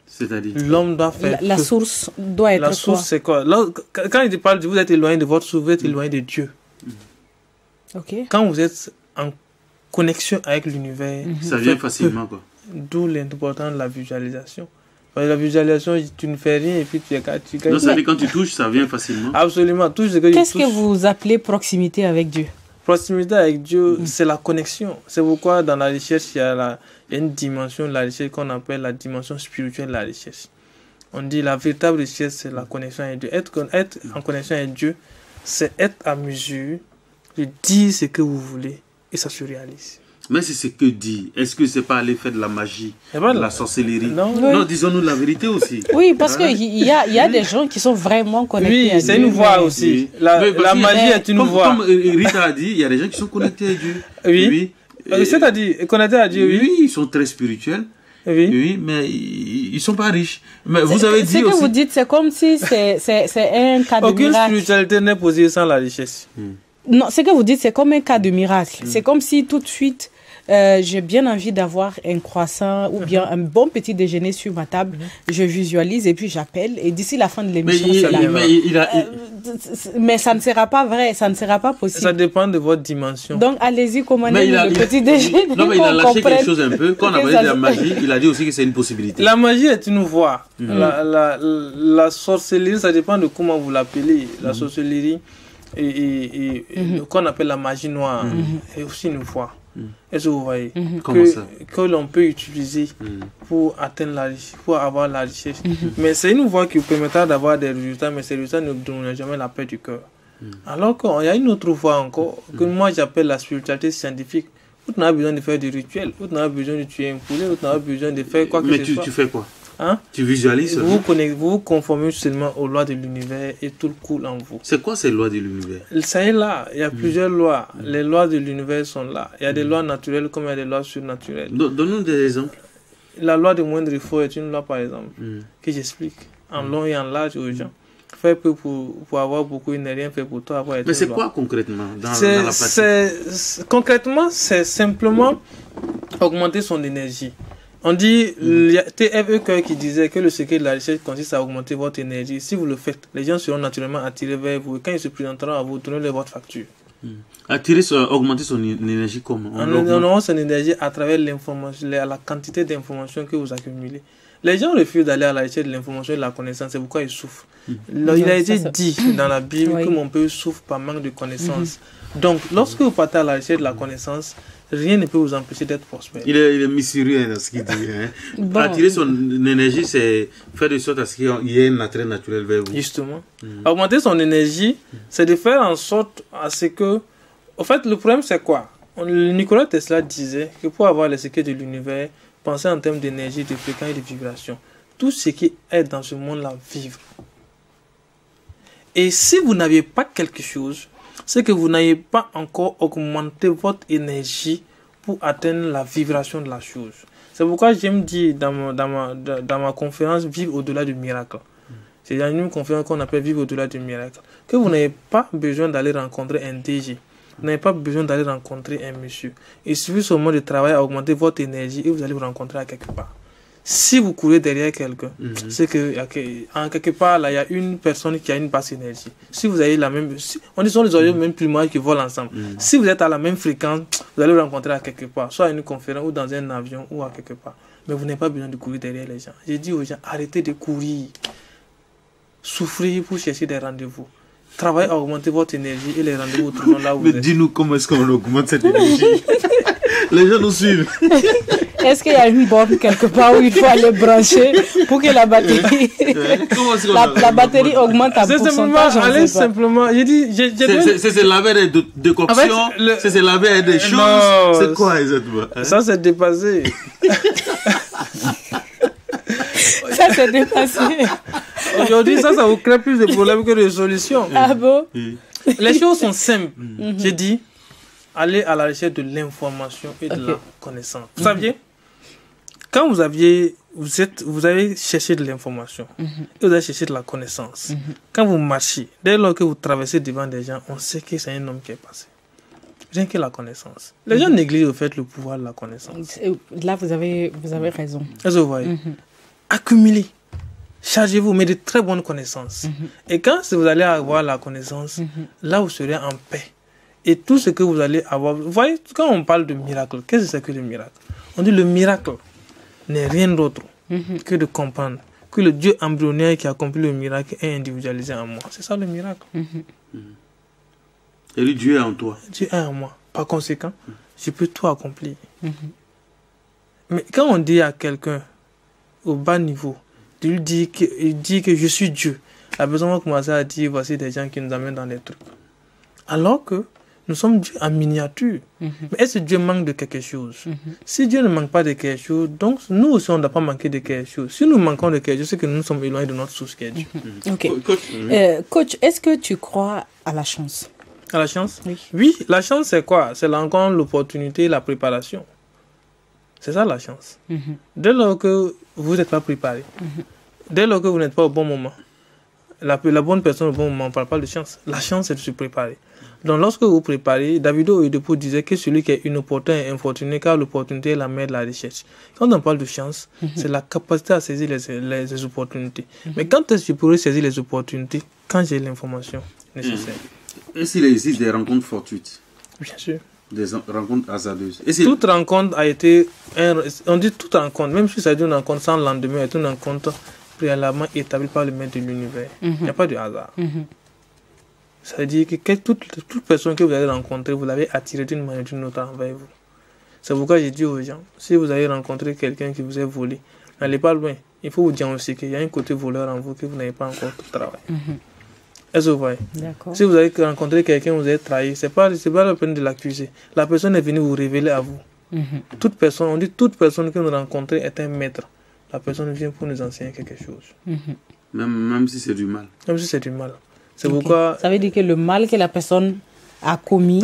C'est-à-dire
l'homme doit faire
la source doit être
la source, c'est quoi? Quand il parle de vous êtes éloigné de votre source, vous êtes éloigné de Dieu. Quand vous êtes en connexion avec l'univers,
ça vient facilement, quoi.
D'où l'importance de la visualisation. La visualisation, tu ne fais rien et puis tu gagnes.
Non, ça veut dire quand tu touches, ça vient facilement.
Absolument.
Qu'est-ce que vous appelez proximité avec Dieu?
Proximité avec Dieu, c'est la connexion. C'est pourquoi dans la recherche, il y a une dimension de la recherche qu'on appelle la dimension spirituelle de la recherche. On dit la véritable recherche, c'est la connexion avec Dieu. Être en connexion avec Dieu, c'est être à mesure de dire ce que vous voulez et ça se réalise.
Mais c'est ce que dit. Est-ce que c'est pas aller faire de la magie, de la sorcellerie? Non, disons-nous la vérité aussi.
Oui, parce qu'il y a des gens qui sont vraiment connectés à Dieu.
Oui, c'est une voie aussi. La magie est une voie.
Comme Rita a dit, il y a des gens qui sont connectés à Dieu.
Oui. C'est-à-dire, connectés à Dieu,
oui. Ils sont très spirituels. Oui, mais ils ne sont pas riches. Mais vous avez dit
aussi... Ce que vous dites, c'est comme si c'est un cas de miracle.
Aucune spiritualité n'est possible sans la richesse.
Non, ce que vous dites, c'est comme un cas de miracle. C'est comme si tout de suite... j'ai bien envie d'avoir un croissant ou bien un bon petit déjeuner sur ma table. Je visualise et puis j'appelle. Et d'ici la fin de l'émission, c'est là. Mais ça ne sera pas vrai, ça ne sera pas possible.
Ça dépend de votre dimension.
Donc allez-y, commandez le petit déjeuner.
Non, mais il a lâché quelque chose un peu. Quand on a parlé de la magie, il a dit aussi que c'est une possibilité.
La magie est une voie. La sorcellerie, ça dépend de comment vous l'appelez. La sorcellerie et qu'on appelle la magie noire est aussi une voie. Est-ce que vous voyez que l'on peut utiliser pour atteindre la richesse, pour avoir la richesse. Mais c'est une voie qui vous permettra d'avoir des résultats, mais ces résultats ne donnent jamais la paix du cœur. Alors qu'il y a une autre voie encore que moi j'appelle la spiritualité scientifique. Vous n'avez pas besoin de faire des rituels, vous n'avez pas besoin de tuer un poulet, vous n'avez pas besoin de faire quoi que ce soit.
Mais tu fais quoi?
Hein?
Tu visualises.
Vous vous conformez seulement aux lois de l'univers et tout coule en vous.
C'est quoi ces lois de l'univers?
Ça est là. Il y a plusieurs lois. Les lois de l'univers sont là. Il y a des lois naturelles comme il y a des lois surnaturelles.
Donne-nous des exemples.
La loi de moindre effort est une loi, par exemple, que j'explique en long et en large aux gens. Faire peu pour avoir beaucoup, il n'est rien fait pour toi.
Mais c'est quoi concrètement dans la pratique?
Concrètement, c'est simplement augmenter son énergie. On dit, il y a TFE qui disait que le secret de la recherche consiste à augmenter votre énergie. Si vous le faites, les gens seront naturellement attirés vers vous. Et quand ils se présenteront à vous, donnez-leur votre facture.
Augmenter son énergie comment?
On augmente son énergie à travers l'information, la quantité d'informations que vous accumulez. Les gens refusent d'aller à la recherche de l'information et de la connaissance. C'est pourquoi ils souffrent. Il a été dit dans la Bible que mon peuple souffre par manque de connaissance. Donc, lorsque vous partez à la recherche de la connaissance, rien ne peut vous empêcher d'être prospère.
Il est mystérieux dans ce qu'il dit. Attirer son énergie, c'est faire de sorte à ce qu'il y ait un attrait naturel vers vous.
Justement. Augmenter son énergie, c'est de faire en sorte à ce que... En fait, le problème, c'est quoi? Nikola Tesla disait que pour avoir les secrets de l'univers, pensez en termes d'énergie, de fréquence et de vibration. Tout ce qui est dans ce monde-là vibre. Et si vous n'aviez pas quelque chose, c'est que vous n'avez pas encore augmenté votre énergie pour atteindre la vibration de la chose. C'est pourquoi j'aime dire dans ma conférence Vivre au-delà du miracle. C'est dans une conférence qu'on appelle Vivre au-delà du miracle. Que vous n'avez pas besoin d'aller rencontrer un DG. Vous n'avez pas besoin d'aller rencontrer un monsieur. Il suffit seulement de travailler à augmenter votre énergie et vous allez vous rencontrer à quelque part. Si vous courez derrière quelqu'un, c'est que en quelque part, là, il y a une personne qui a une basse énergie. Si vous avez la même... on dit que ce sont les oiseaux même plumage qui volent ensemble. Si vous êtes à la même fréquence, vous allez vous rencontrer à quelque part. Soit à une conférence ou dans un avion ou à quelque part. Mais vous n'avez pas besoin de courir derrière les gens. J'ai dit aux gens, arrêtez de courir. Souffrez pour chercher des rendez-vous. Travaillez à augmenter votre énergie et les rendez-vous trouveront là où vous êtes.
Mais dis-nous comment est-ce qu'on augmente cette énergie. Les gens nous suivent.
Est-ce qu'il y a une borne quelque part où il faut aller brancher pour que la batterie, la batterie augmente à pourcentage?
Allez simplement.
C'est se laver de coction, c'est se laver des choses. C'est quoi exactement?
Ça c'est dépassé.
Ça c'est dépassé.
Aujourd'hui, ça vous crée plus de problèmes que de solutions.
Ah bon?
Les choses sont simples. J'ai dit, allez à la recherche de l'information et de la connaissance. Vous saviez, quand vous avez cherché de l'information et vous avez cherché de la connaissance, quand vous marchez, dès lors que vous traversez devant des gens, on sait que c'est un homme qui est passé. Rien que la connaissance. Les gens négligent au fait le pouvoir de la connaissance.
Là, vous avez raison.
Est-ce que vous voyez? Accumulez. Chargez-vous, mais de très bonnes connaissances. Et quand vous allez avoir la connaissance, là vous serez en paix. Et tout ce que vous allez avoir... Vous voyez, quand on parle de miracle, qu'est-ce que c'est que le miracle? On dit le miracle n'est rien d'autre que de comprendre que le Dieu embryonnaire qui a accompli le miracle est individualisé en moi. C'est ça le miracle.
Et le Dieu est en toi.
Dieu est en moi. Par conséquent, je peux tout accomplir. Mais quand on dit à quelqu'un au bas niveau, il dit que je suis Dieu, la personne va commencer à dire voici des gens qui nous amènent dans les trucs. Alors que nous sommes Dieu en miniature. Mais est-ce que Dieu manque de quelque chose? Si Dieu ne manque pas de quelque chose, donc nous aussi on ne doit pas manquer de quelque chose. Si nous manquons de quelque chose, c'est que nous sommes éloignés de notre source qui est Dieu.
Ok. Coach, est-ce que tu crois à la chance?
À la chance?
Oui,
la chance c'est quoi? C'est la rencontre, l'opportunité, la préparation. C'est ça la chance. Dès lors que vous n'êtes pas préparé, dès lors que vous n'êtes pas au bon moment, la bonne personne au bon moment, on ne parle pas de chance. La chance, c'est de se préparer. Donc lorsque vous préparez, Davido Oyedepo disait que celui qui est inopportun est infortuné car l'opportunité est la mère de la recherche. Quand on parle de chance, c'est la capacité à saisir les opportunités. Mais quand est-ce que je pourrais saisir les opportunités? Quand j'ai l'information nécessaire.
Est-ce qu'il existe des rencontres fortuites?
Bien sûr.
Des rencontres hasardeuses.
Toute rencontre a été... on dit toute rencontre, même si ça dit une rencontre sans lendemain, est une rencontre préalablement établie par le maître de l'univers. Il n'y a pas de hasard. Ça veut dire que toute personne que vous allez rencontrer, vous l'avez attirée d'une manière ou d'une autre envers vous. C'est pourquoi j'ai dit aux gens, si vous avez rencontré quelqu'un qui vous a volé, n'allez pas loin. Il faut vous diagnostiquer qu'il y a un côté voleur en vous que vous n'avez pas encore tout travaillé. Est-ce que vous voyez? Si vous avez rencontré quelqu'un, vous avez trahi, c'est pas la peine de l'accuser. La personne est venue vous révéler à vous. Toute personne, on dit toute personne que nous rencontrons est un maître. la personne vient pour nous enseigner quelque chose.
Même si c'est du mal.
Même si c'est du mal. C'est pourquoi...
Ça veut dire que le mal que la personne a commis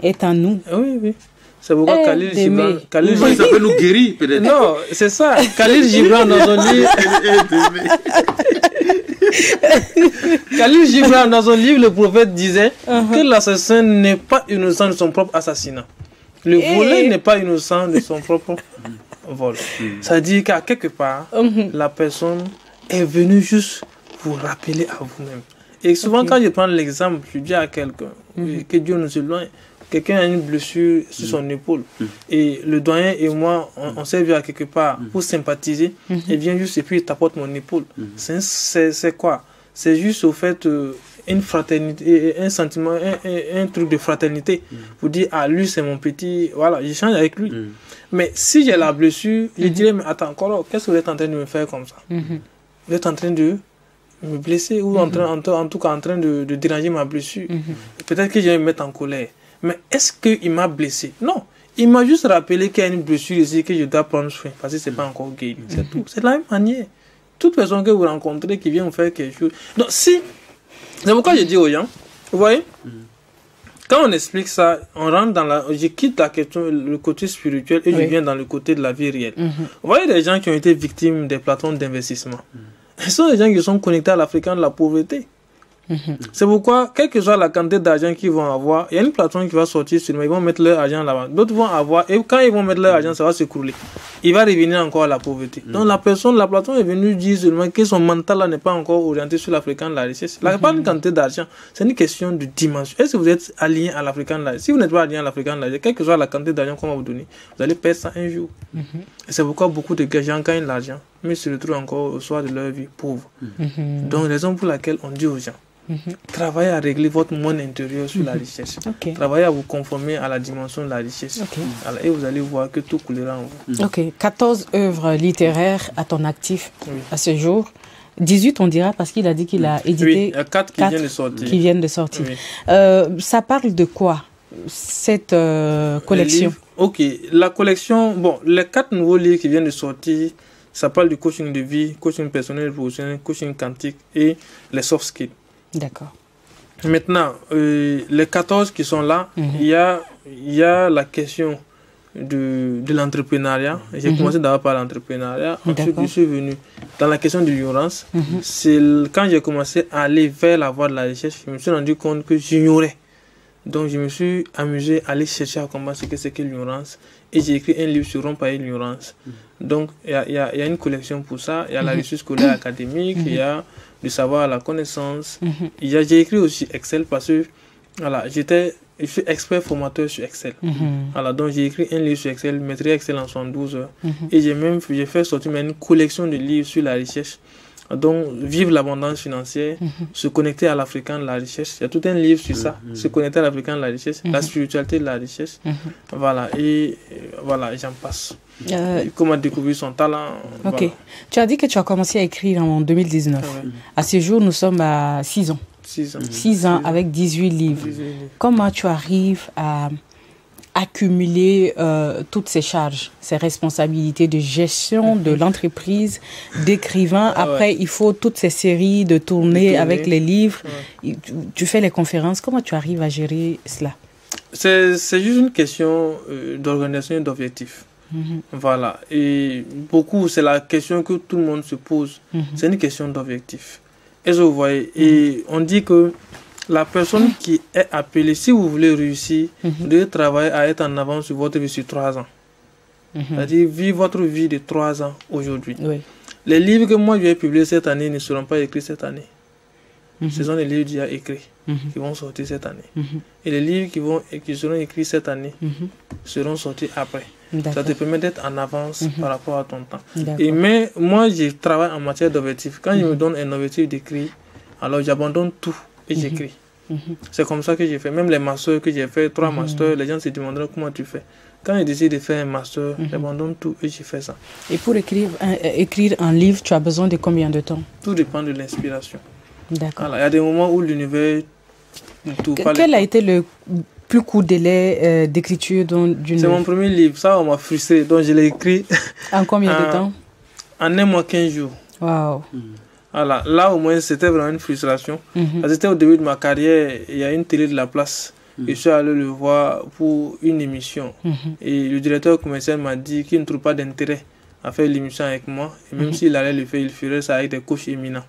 est en nous.
Oui, oui. C'est pourquoi Khalil Gibran...
Ça peut nous guérir, peut-être.
Non, c'est ça. Khalil Gibran, dans son livre... Khalil Gibran, dans son livre, le prophète disait que l'assassin n'est pas innocent de son propre assassinat. Le voleur n'est pas innocent de son propre vol. Ça dit qu'à quelque part, la personne est venue juste vous rappeler à vous-même. Et souvent, quand je prends l'exemple, je dis à quelqu'un que Dieu nous éloigne. Quelqu'un a une blessure sur son épaule. Et le doyen et moi, on s'est vu à quelque part pour sympathiser. Il vient juste et puis il tapote mon épaule. C'est quoi? C'est juste au fait une fraternité, un sentiment, un truc de fraternité. Vous dire, ah, lui c'est mon petit, voilà, j'échange avec lui. Mais si j'ai la blessure, je dirais, mais attends, qu'est-ce que vous êtes en train de me faire comme ça? Vous êtes en train de me blesser ou en tout cas en train de déranger ma blessure. Peut-être que je vais me mettre en colère. Mais est-ce qu'il m'a blessé? Non. Il m'a juste rappelé qu'il y a une blessure ici que je dois prendre soin parce que ce n'est pas encore guéri. C'est tout. C'est de la même manière. Toute personne que vous rencontrez qui vient vous faire quelque chose. Donc, si. C'est pourquoi je dis aux gens, vous voyez, quand on explique ça, on rentre dans la. Je quitte la question, le côté spirituel et je viens dans le côté de la vie réelle. Vous voyez des gens qui ont été victimes des plateformes d'investissement. Ce sont des gens qui sont connectés à l'Africain de la pauvreté. C'est pourquoi, quelle que soit la quantité d'argent qu'ils vont avoir, il y a une plateforme qui va sortir sur le, ils vont mettre leur argent là-bas. D'autres vont avoir, et quand ils vont mettre leur argent, ça va s'écrouler. Il va revenir encore à la pauvreté. Donc la plateforme est venue dire seulement que son mental là n'est pas encore orienté sur l'Africain de la richesse. Il n'y a pas une quantité d'argent, c'est une question de dimension. Est-ce que vous êtes aligné à l'Africain de la richesse? Si vous n'êtes pas aligné à l'Africain de la richesse, quelle que soit la quantité d'argent qu'on va vous donner, vous allez perdre ça un jour. Et c'est pourquoi beaucoup de gens gagnent l'argent, mais se retrouvent encore au soir de leur vie pauvres. Donc raison pour laquelle on dit aux gens, travaillez à régler votre monde intérieur sur la richesse. Travaillez à vous conformer à la dimension de la richesse. Alors, et vous allez voir que tout coulera en vous.
14 œuvres littéraires à ton actif à ce jour. 18, on dira, parce qu'il a dit qu'il a édité.
Oui, il y a 4 qui viennent de sortir.
Ça parle de quoi, cette collection?
Ok, la collection, bon, les 4 nouveaux livres qui viennent de sortir, ça parle du coaching de vie, coaching personnel, professionnel, coaching quantique et les soft skills.
D'accord.
Maintenant, les 14 qui sont là, il y a la question de l'entrepreneuriat. J'ai commencé d'abord par l'entrepreneuriat. Ensuite, je suis venu dans la question de l'ignorance. C'est quand j'ai commencé à aller vers la voie de la recherche, je me suis rendu compte que j'ignorais. Donc, je me suis amusé à aller chercher à comprendre ce que c'est que l'ignorance. Et j'ai écrit un livre sur rompre avec l'ignorance. Donc, il y a une collection pour ça. Il y a la réussite scolaire académique, il y a le savoir à la connaissance. J'ai écrit aussi Excel parce que voilà, je suis expert formateur sur Excel. Voilà, donc j'ai écrit un livre sur Excel, maîtrise Excel en 72 heures. Et j'ai fait sortir une collection de livres sur la richesse. Donc, vivre l'abondance financière, se connecter à l'Africain de la richesse. Il y a tout un livre sur ça. Se connecter à l'Africain de la richesse, la spiritualité de la richesse. Voilà, et voilà, j'en passe. Comment découvrir son talent.
Voilà. Tu as dit que tu as commencé à écrire en 2019. À ce jour, nous sommes à 6 ans. 6 ans avec 18 livres. Comment tu arrives à accumuler toutes ces charges, ces responsabilités de gestion de l'entreprise, d'écrivain? Après, il faut toutes ces séries de tournées avec les livres. Tu fais les conférences. Comment tu arrives à gérer cela?
C'est juste une question d'organisation et d'objectif. Voilà. Et beaucoup, c'est la question que tout le monde se pose. C'est une question d'objectif. Et vous voyez, et on dit que la personne qui est appelée, si vous voulez réussir, vous devez travailler à être en avance sur votre vie sur 3 ans. C'est-à-dire vivre votre vie de 3 ans aujourd'hui. Les livres que moi je vais publier cette année ne seront pas écrits cette année. Ce sont des livres déjà écrits qui vont sortir cette année. Et les livres qui seront écrits cette année seront sortis après. Ça te permet d'être en avance par rapport à ton temps. Mais moi, je travaille en matière d'objectifs. Quand je me donne un objectif d'écrire, alors j'abandonne tout et j'écris. C'est comme ça que j'ai fait. Même les masters que j'ai fait, 3 masters, les gens se demanderont comment tu fais. Quand je décide de faire un master, j'abandonne tout et j'ai fait ça.
Et pour écrire un livre, tu as besoin de combien de temps?
Tout dépend de l'inspiration.
D'accord.
Il y a des moments où l'univers ne trouve pas.
Quel a été le plus court délai d'écriture d'une...
C'est mon premier livre. Ça, on m'a frustré. Donc, je l'ai écrit.
En combien de temps?
en un mois, 15 jours.
Waouh.
Voilà. Là, au moins, c'était vraiment une frustration. Parce que c'était au début de ma carrière, il y a une télé de la place. Je suis allé le voir pour une émission. Et le directeur commercial m'a dit qu'il ne trouve pas d'intérêt à faire l'émission avec moi. Et même s'il allait le faire, il ferait ça avec des coachs éminents.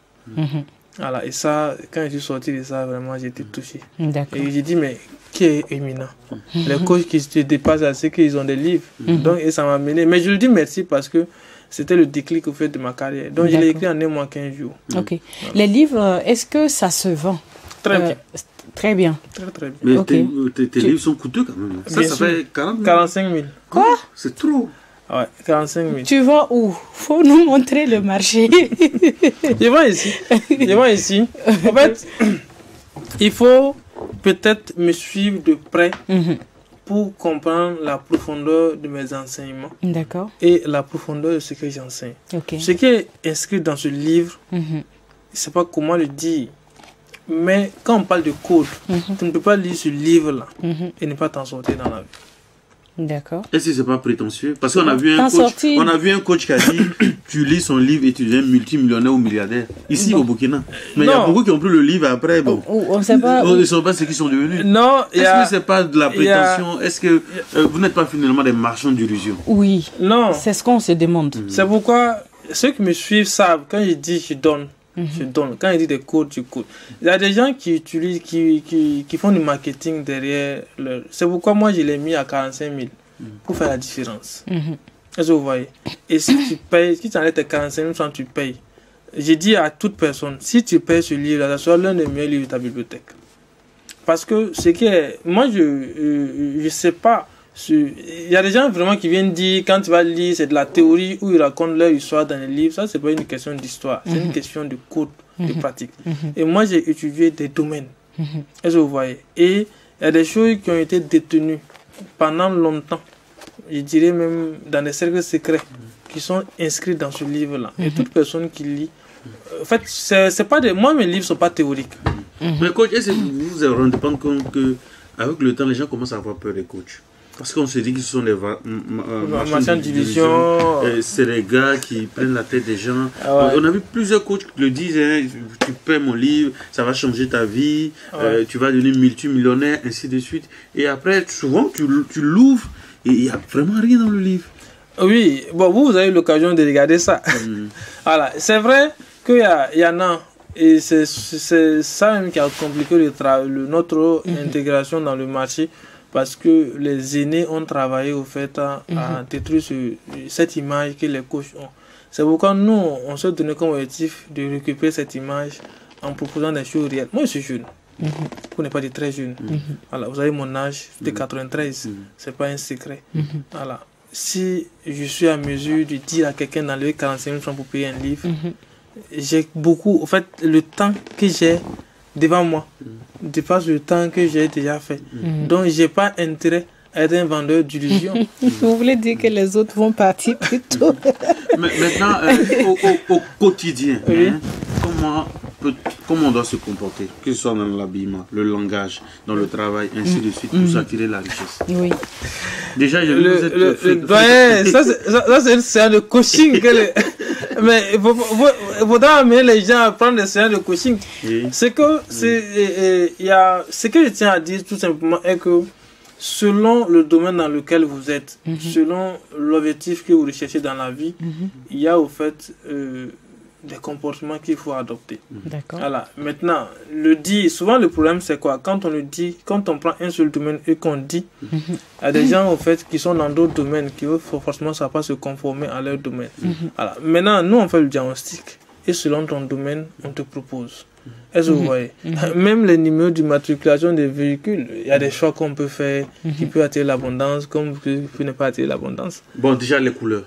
Voilà. Et ça, quand je suis sorti de ça, vraiment, j'ai été touché. Et j'ai dit, mais qui est éminent? Les coachs qui se dépassent, c'est qu'ils ont des livres. Donc, et ça m'a amené. Mais je lui dis merci parce que c'était le déclic au fait de ma carrière. Donc, je l'ai écrit en un mois, 15 jours.
Ok. Les livres, est-ce que ça se vend?
Très bien.
Très bien.
Très bien.
Mais
Okay.
tes livres sont coûteux quand même. Ça fait
45 000.
Quoi?
C'est trop.
Ouais, 45 000.
Tu vas où? Faut nous montrer le marché.
Je vais ici. Je vais ici. En fait, il faut peut-être me suivre de près pour comprendre la profondeur de mes enseignements.
D'accord.
Et la profondeur de ce que j'enseigne.
Ok.
Ce qui est inscrit dans ce livre, je ne sais pas comment le dire, mais quand on parle de code, tu ne peux pas lire ce livre-là et ne pas t'en sortir dans la vie.
D'accord.
Est-ce que c'est pas prétentieux? Parce qu'on a vu un coach qui a dit tu lis son livre et tu deviens multimillionnaire ou milliardaire. Ici au Burkina. Mais il y a beaucoup qui ont pris le livre après. Bon,
on ne sait pas.
On ne sait pas ce qu'ils sont devenus.
Non,
est-ce que c'est pas de la prétention? Est-ce que vous n'êtes pas finalement des marchands d'illusions?
Oui.
Non.
C'est ce qu'on se demande.
C'est pourquoi ceux qui me suivent savent, quand je dis je donne, je donne. Quand je dis des codes, je code. Il y a des gens qui utilisent, qui font du marketing derrière. C'est pourquoi moi je l'ai mis à 45 000 pour faire la différence. Est-ce que vous voyez? Et si tu payes, si tu enlèves tes 45 000, tu payes. J'ai dit à toute personne, si tu payes ce livre, ça sera l'un des meilleurs livres de ta bibliothèque. Parce que ce qui est. Moi, je sais pas. Il y a des gens vraiment qui viennent dire, quand tu vas lire, c'est de la théorie où ils racontent leur histoire dans les livres. Ça, c'est pas une question d'histoire, c'est une question de code, de pratique. Et moi, j'ai étudié des domaines. Est-ce que vous voyez? Et il y a des choses qui ont été détenues pendant longtemps. Je dirais même dans des cercles secrets qui sont inscrits dans ce livre-là. Et toute personne qui lit. En fait, c'est pas des. Moi, mes livres ne sont pas théoriques.
Mais coach, est-ce que vous vous rendez pas compte qu'avec le temps, les gens commencent à avoir peur des coachs? Parce qu'on se dit qu'ils sont des marchands de division. C'est les gars qui prennent la tête des gens. On a vu plusieurs coachs qui le disent, hein, tu paies mon livre, ça va changer ta vie, tu vas devenir multimillionnaire, ainsi de suite. Et après, souvent, tu l'ouvres et il n'y a vraiment rien dans le livre.
Oui, bon, vous avez eu l'occasion de regarder ça. Voilà, c'est vrai qu'il y en a. Et c'est ça même qui a compliqué notre intégration dans le marché. Parce que les aînés ont travaillé au fait à détruire cette image que les coachs ont. C'est pourquoi nous, on s'est donné comme objectif de récupérer cette image en proposant des choses réelles. Moi, je suis jeune. Vous n'êtes pas des très jeunes. Voilà, vous avez mon âge, de 93. C'est pas un secret. Voilà. Si je suis à mesure de dire à quelqu'un d'enlever 45 000 francs pour payer un livre, j'ai beaucoup. En fait, le temps que j'ai devant moi dépasse le temps que j'ai déjà fait. Donc, j'ai pas intérêt à être un vendeur d'illusions.
Vous voulez dire que les autres vont partir plus tôt?
Maintenant, au quotidien, hein, comment on doit se comporter, que ce soit dans l'habillement, le langage, dans le travail, ainsi de suite, pour s'attirer la richesse?
Oui.
Déjà,
ça c'est une séance de coaching. Mais il faudra amener les gens à prendre des séances de coaching. C'est que ce que je tiens à dire tout simplement est que selon le domaine dans lequel vous êtes, selon l'objectif que vous recherchez dans la vie, il y a au fait des comportements qu'il faut adopter. Voilà. Maintenant, souvent le problème c'est quoi? Quand on prend un seul domaine et qu'on dit, il y a des gens au fait qui sont dans d'autres domaines qui forcément ça va pas se conformer à leur domaine. Voilà. Maintenant, nous on fait le diagnostic et selon ton domaine, on te propose. Est-ce que vous voyez? Même les numéros d'immatriculation des véhicules, il y a des choix qu'on peut faire qui peut attirer l'abondance comme qui peut ne pas attirer l'abondance.
Bon, déjà les couleurs.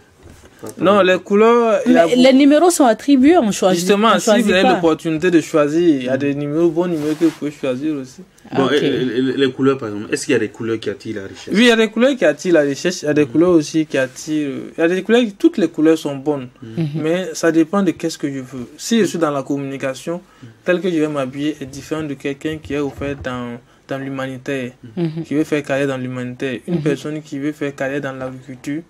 Non, les couleurs...
Les numéros sont attribués, on choisit.
Justement, si vous avez l'opportunité de choisir, il y a des bons numéros que vous pouvez choisir aussi.
Bon, les couleurs, par exemple, est-ce qu'il y a des couleurs qui attirent la richesse?
Oui, il y a des couleurs qui attirent la richesse, il y a des couleurs aussi qui attirent... Il y a des couleurs, toutes les couleurs sont bonnes, mais ça dépend de qu'est-ce que je veux. Si je suis dans la communication, tel que je vais m'habiller est différent de quelqu'un qui est au fait dans l'humanitaire, qui veut faire carrière dans l'humanitaire. Une personne qui veut faire carrière dans l'agriculture,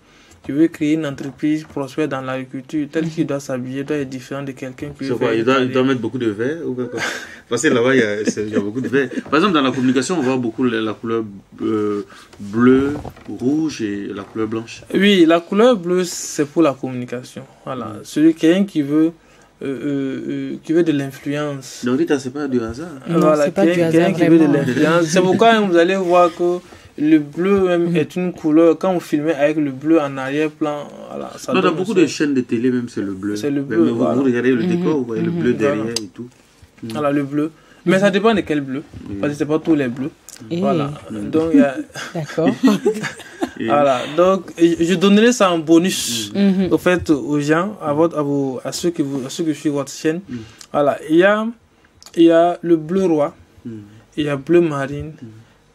qui veut créer une entreprise prospère dans l'agriculture, tel qu'il doit s'habiller, doit être différent de quelqu'un qui veut
faire... Il doit mettre beaucoup de vert ou quoi? Parce que là-bas, il y a beaucoup de vert. Par exemple, dans la communication, on voit beaucoup la couleur bleue, rouge et la couleur blanche.
Oui, la couleur bleue, c'est pour la communication. Voilà. Quelqu'un qui veut de l'influence.
Donc, Rita, c'est pas du hasard.
Voilà, quelqu'un qui veut de l'influence. C'est pourquoi vous allez voir que le bleu même est une couleur. Quand on filmait avec le bleu en arrière-plan, voilà, ça
dans beaucoup de chaînes de télé, même c'est le bleu.
C'est le bleu.
Même, vous regardez le décor, vous voyez le bleu derrière et tout.
Voilà, le bleu. Mais ça dépend de quel bleu. Parce que c'est pas tous les bleus. Voilà. Donc, il y a...
D'accord.
Voilà. Donc, je donnerai ça en bonus, au fait, aux gens, à ceux qui suivent votre chaîne. Voilà. Il y a le bleu roi, il y a bleu marine,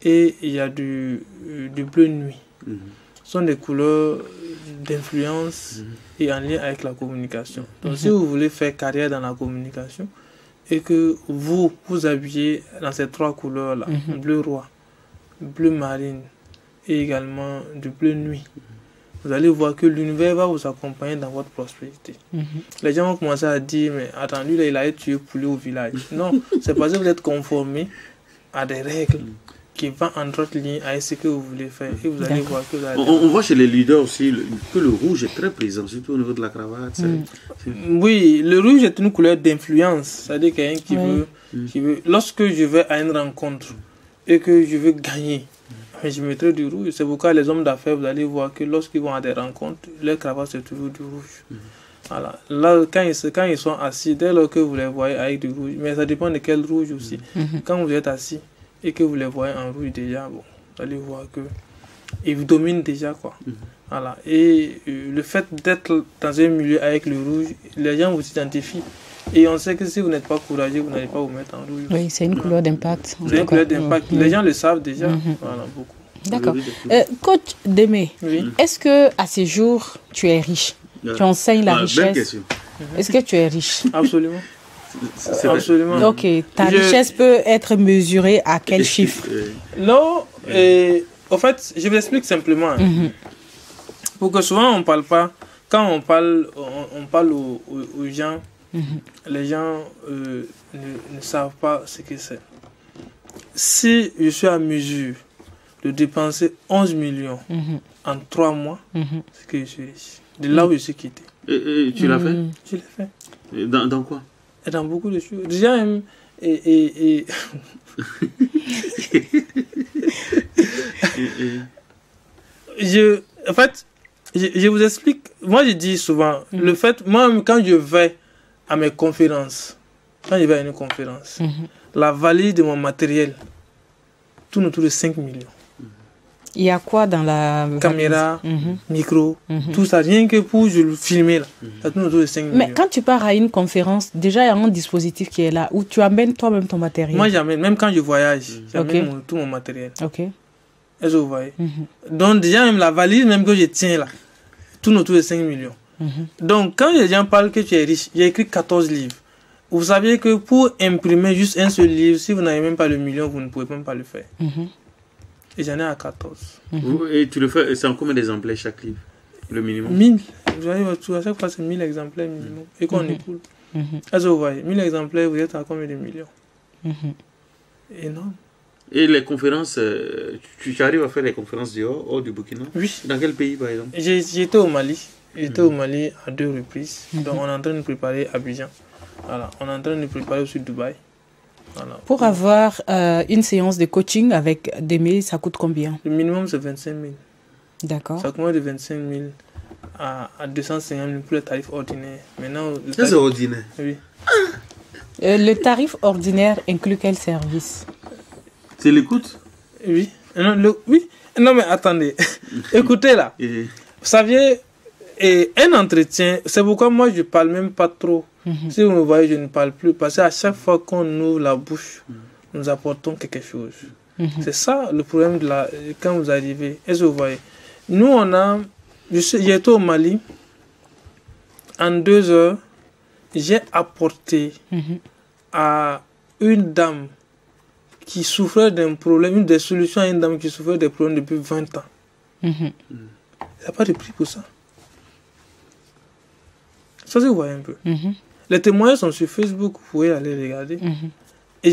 et il y a du bleu nuit. Ce sont des couleurs d'influence et en lien avec la communication. Donc, si vous voulez faire carrière dans la communication et que vous habillez dans ces trois couleurs-là, bleu roi, bleu marine et également du bleu nuit, vous allez voir que l'univers va vous accompagner dans votre prospérité. Les gens vont commencer à dire, mais attends, lui, là, il a tué poulet au village. Non, c'est parce que vous êtes conformé à des règles qui vont en droite ligne avec ce que vous voulez faire. Et vous allez voir que vous allez...
On voit chez les leaders aussi que le rouge est très présent, surtout au niveau de la cravate.
Oui, le rouge est une couleur d'influence. C'est-à-dire quelqu'un qui veut... Lorsque je vais à une rencontre et que je veux gagner, je mettrai du rouge. C'est pourquoi les hommes d'affaires, vous allez voir que lorsqu'ils vont à des rencontres, leur cravate c'est toujours du rouge. Voilà. Là, quand ils sont assis, dès lors que vous les voyez avec du rouge, mais ça dépend de quel rouge aussi. Quand vous êtes assis et que vous les voyez en rouge déjà, bon, vous allez voir que ils vous dominent déjà, quoi. Voilà. Et le fait d'être dans un milieu avec le rouge, les gens vous identifient. Et on sait que si vous n'êtes pas courageux, vous n'allez pas vous mettre en rouge.
Oui, c'est une couleur d'impact.
C'est une couleur d'impact. Les gens le savent déjà. Voilà, beaucoup.
D'accord. Coach Démé, est-ce que à ces jours, tu es riche? Tu enseignes la richesse.
Belle question.
Est-ce que tu es riche?
Absolument. Absolument.
Ok. Ta richesse peut être mesurée à quel chiffre?
Non. En fait, je vous explique simplement. Pour que souvent on parle pas. Quand on parle aux gens. Les gens ne savent pas ce que c'est. Si je suis à mesure de dépenser 11 millions en 3 mois, c'est que je suis riche. De là où je suis quitté.
Et tu l'as fait?
Je l'ai fait.
Et dans quoi?
Et dans beaucoup de choses. Déjà, en fait, je vous explique. Moi, je dis souvent, le fait, moi, quand je vais à mes conférences, quand je vais à une conférence, la valise de mon matériel tourne autour de 5 millions.
Il y a quoi dans la
caméra, micro, tout ça, rien que pour je le filmer là, ça tourne autour de 5 millions.
Mais quand tu pars à une conférence, déjà il y a un dispositif qui est là où tu amènes toi-même ton matériel.
Moi j'amène, même quand je voyage, j'amène tout mon matériel.
Ok.
Est-ce que vous voyez? Donc déjà même la valise même que je tiens là, tourne autour de 5 millions. Donc quand les gens parlent que tu es riche, j'ai écrit 14 livres. Vous saviez que pour imprimer juste un seul livre, si vous n'avez même pas le million, vous ne pouvez même pas le faire. Et j'en ai à 14.
Et tu le fais, c'est en combien d'exemplaires chaque livre? Le minimum?
1000. Vous voyez, à chaque fois c'est 1000 exemplaires minimum. Et qu'on écoule. Est-ce que vous voyez? 1000 exemplaires, vous êtes à combien de millions? Énorme.
Et les conférences, tu arrives à faire les conférences hors du Burkina?
Oui.
Dans quel pays par exemple?
J'étais au Mali. J'étais au Mali à 2 reprises. Donc on est en train de préparer Abidjan. Voilà. On est en train de préparer aussi Dubaï. Voilà.
Pour avoir une séance de coaching avec Démé, ça coûte combien? Le
minimum c'est 25 000.
D'accord.
Ça commence de 25 000 à 250 000 pour le tarif ordinaire. Maintenant,
ça c'est ordinaire?
Oui.
Le tarif ordinaire inclut quel service?
C'est l'écoute?
Oui. Oui. Non mais attendez. Écoutez là. Vous saviez, un entretien, c'est pourquoi moi je parle même pas trop. Si vous me voyez, je ne parle plus. Parce qu'à chaque fois qu'on ouvre la bouche, nous apportons quelque chose. C'est ça le problème quand vous arrivez. Est-ce que vous voyez? Nous, j'étais au Mali. En 2 heures, j'ai apporté à une dame qui souffrait d'un problème, des solutions à une dame qui souffrait des problèmes depuis 20 ans. Il n'y a pas de prix pour ça. Ça se voit un peu. Les témoignages sont sur Facebook, vous pouvez aller regarder. Et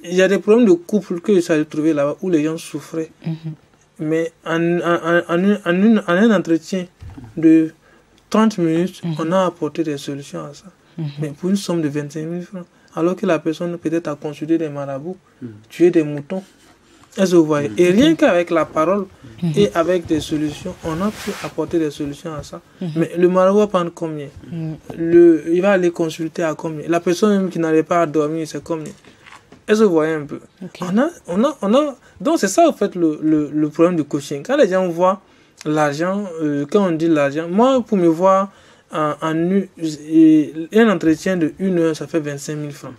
il y a des problèmes de couple que j'ai trouvé là-bas où les gens souffraient. Mais en un entretien de 30 minutes, on a apporté des solutions à ça. Mais pour une somme de 25 000 francs, alors que la personne peut-être a consulté des marabouts, tué des moutons. Est-ce que vous voyez? Et rien qu'avec la parole et avec des solutions, on a pu apporter des solutions à ça. Mais le marabout va prendre combien? Il va aller consulter à combien? La personne même qui n'arrive pas à dormir, c'est combien? Est-ce que vous voyez un peu? Donc c'est ça en fait le problème du coaching. Quand les gens voient l'argent, quand on dit l'argent, moi pour me voir un entretien de 1 heure, ça fait 25 000 francs.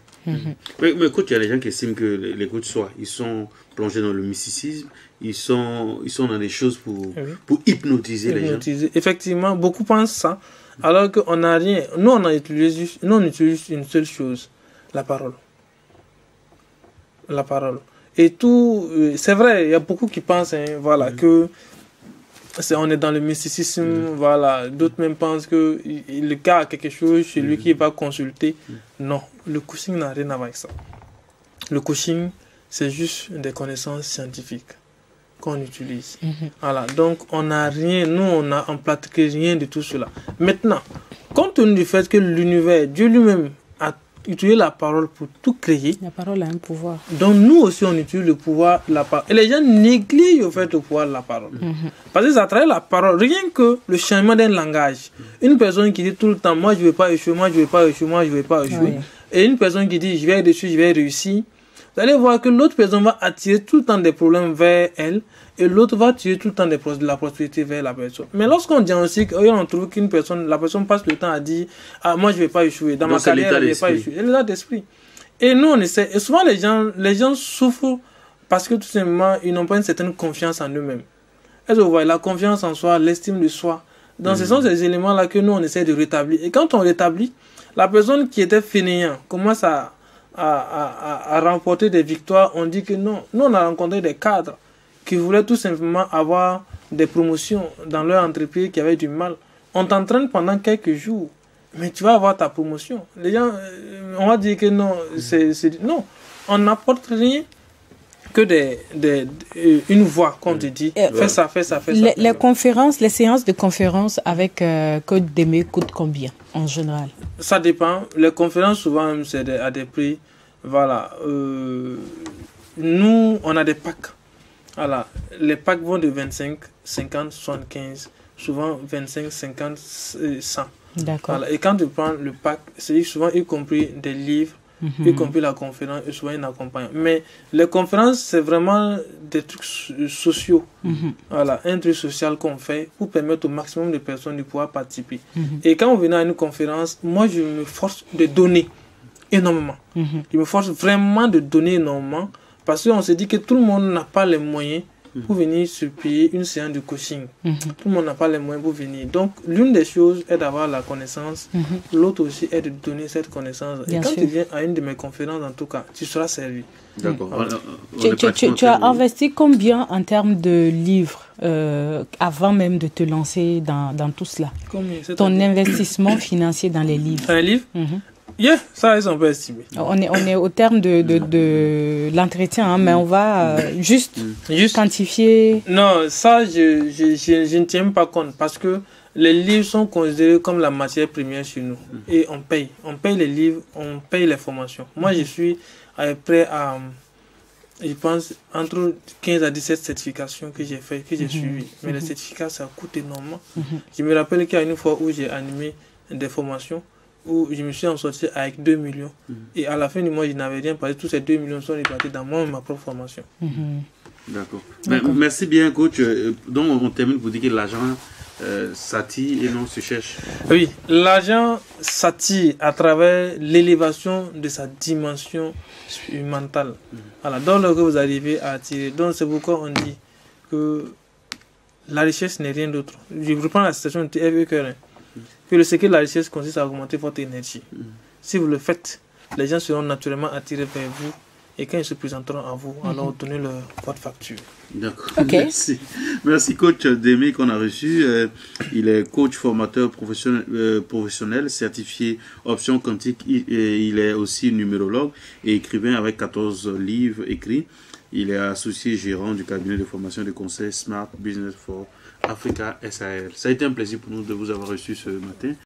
Mais coach, il y a des gens qui estiment que les coachs ils sont plongés dans le mysticisme, ils sont dans des choses pour hypnotiser les gens.
Effectivement, beaucoup pensent ça, alors qu'on n'a rien. Nous, on utilise une seule chose, la parole. La parole. Et tout, c'est vrai, il y a beaucoup qui pensent que on est dans le mysticisme, voilà. D'autres même pensent que le gars a quelque chose chez lui qui va consulter. Non, le coaching n'a rien à voir avec ça. Le coaching, c'est juste des connaissances scientifiques qu'on utilise. Voilà, donc on n'a rien, nous on pratique rien de tout cela. Maintenant, compte tenu du fait que l'univers, Dieu lui-même a utilisé la parole pour tout créer.
La parole a un pouvoir.
Donc nous aussi on utilise le pouvoir de la parole. Et les gens négligent au fait le pouvoir de la parole. Parce que ça travaille la parole. Rien que le changement d'un langage. Une personne qui dit tout le temps, moi je ne vais pas échouer, moi je ne vais pas échouer, moi je ne vais pas échouer. Et une personne qui dit, je vais réussir, je vais réussir. Vous allez voir que l'autre personne va attirer tout le temps des problèmes vers elle. Et l'autre va attirer tout le temps de la prospérité vers la personne. Mais lorsqu'on diagnostique, on trouve qu'une personne, la personne passe le temps à dire, ah, moi je ne vais pas échouer. Dans ma carrière, je ne vais pas échouer. C'est l'état d'esprit. Et nous, on essaie. Et souvent, les gens souffrent parce que tout simplement, ils n'ont pas une certaine confiance en eux-mêmes. Est-ce que vous voyez, la confiance en soi, l'estime de soi. Donc, ce sont ces éléments-là que nous, on essaie de rétablir. Et quand on rétablit, la personne qui était fainéant commence à remporter des victoires. On dit que non. Nous, on a rencontré des cadres qui voulaient tout simplement avoir des promotions dans leur entreprise qui avaient du mal. On t'entraîne pendant quelques jours, mais tu vas avoir ta promotion. Les gens, on va dire que non, non, on n'apporte rien que une voix, comme tu dis. Fais ça, fais ça, fais ça.
Les conférences, les séances de conférences avec Coach Démé coûtent combien en général?
Ça dépend. Les conférences, souvent, c'est à des prix. Voilà. Nous, on a des packs. Voilà. Les packs vont de 25, 50, 75, souvent 25, 50, 100.
D'accord.
Voilà. Et quand tu prends le pack, c'est souvent y compris des livres, y compris la conférence, et souvent un accompagnant. Mais les conférences, c'est vraiment des trucs sociaux. Voilà, un truc social qu'on fait pour permettre au maximum de personnes de pouvoir participer. Et quand on vient à une conférence, moi, je me force de donner énormément. Je me force vraiment de donner énormément. Parce qu'on se dit que tout le monde n'a pas les moyens pour venir se payer une séance de coaching. Tout le monde n'a pas les moyens pour venir. Donc, l'une des choses est d'avoir la connaissance. L'autre aussi est de donner cette connaissance. Et quand tu viens à une de mes conférences, en tout cas, tu seras servi.
D'accord.
Tu as investi combien en termes de livres avant même de te lancer dans tout cela?
Combien?
Ton investissement financier dans les livres.
Dans les livres? Ça, on peut estimer.
On est au terme de l'entretien, mais on va juste quantifier.
Non, ça, je ne tiens pas compte parce que les livres sont considérés comme la matière première chez nous. Et on paye. On paye les livres, on paye les formations. Moi, je suis prêt à, je pense, entre 15 à 17 certifications que j'ai fait, que j'ai suivies. Mais les certificats, ça coûte énormément. Je me rappelle qu'il y a une fois où j'ai animé des formations, où je me suis en sorti avec 2 millions. Et à la fin du mois, je n'avais rien parce que tous ces 2 millions sont répartis dans ma propre formation.
D'accord. Merci bien, coach. Donc, on termine pour dire que l'argent s'attire et non se cherche.
Oui, l'argent s'attire à travers l'élévation de sa dimension mentale. Voilà, dans le que vous arrivez à attirer. Donc, c'est pourquoi on dit que la richesse n'est rien d'autre. Je reprends la citation de T.F. Keller. Que le secret de la richesse consiste à augmenter votre énergie. Si vous le faites, les gens seront naturellement attirés vers vous Et quand ils se présenteront à vous, alors donnez leur votre facture.
D'accord.
Okay.
Merci. Merci, coach Démé, qu'on a reçu. Il est coach formateur professionnel certifié option quantique. Il est aussi numérologue et écrivain avec 14 livres écrits. Il est associé gérant du cabinet de formation et de conseil Smart Business for Africa SAL. Ça a été un plaisir pour nous de vous avoir reçu ce matin.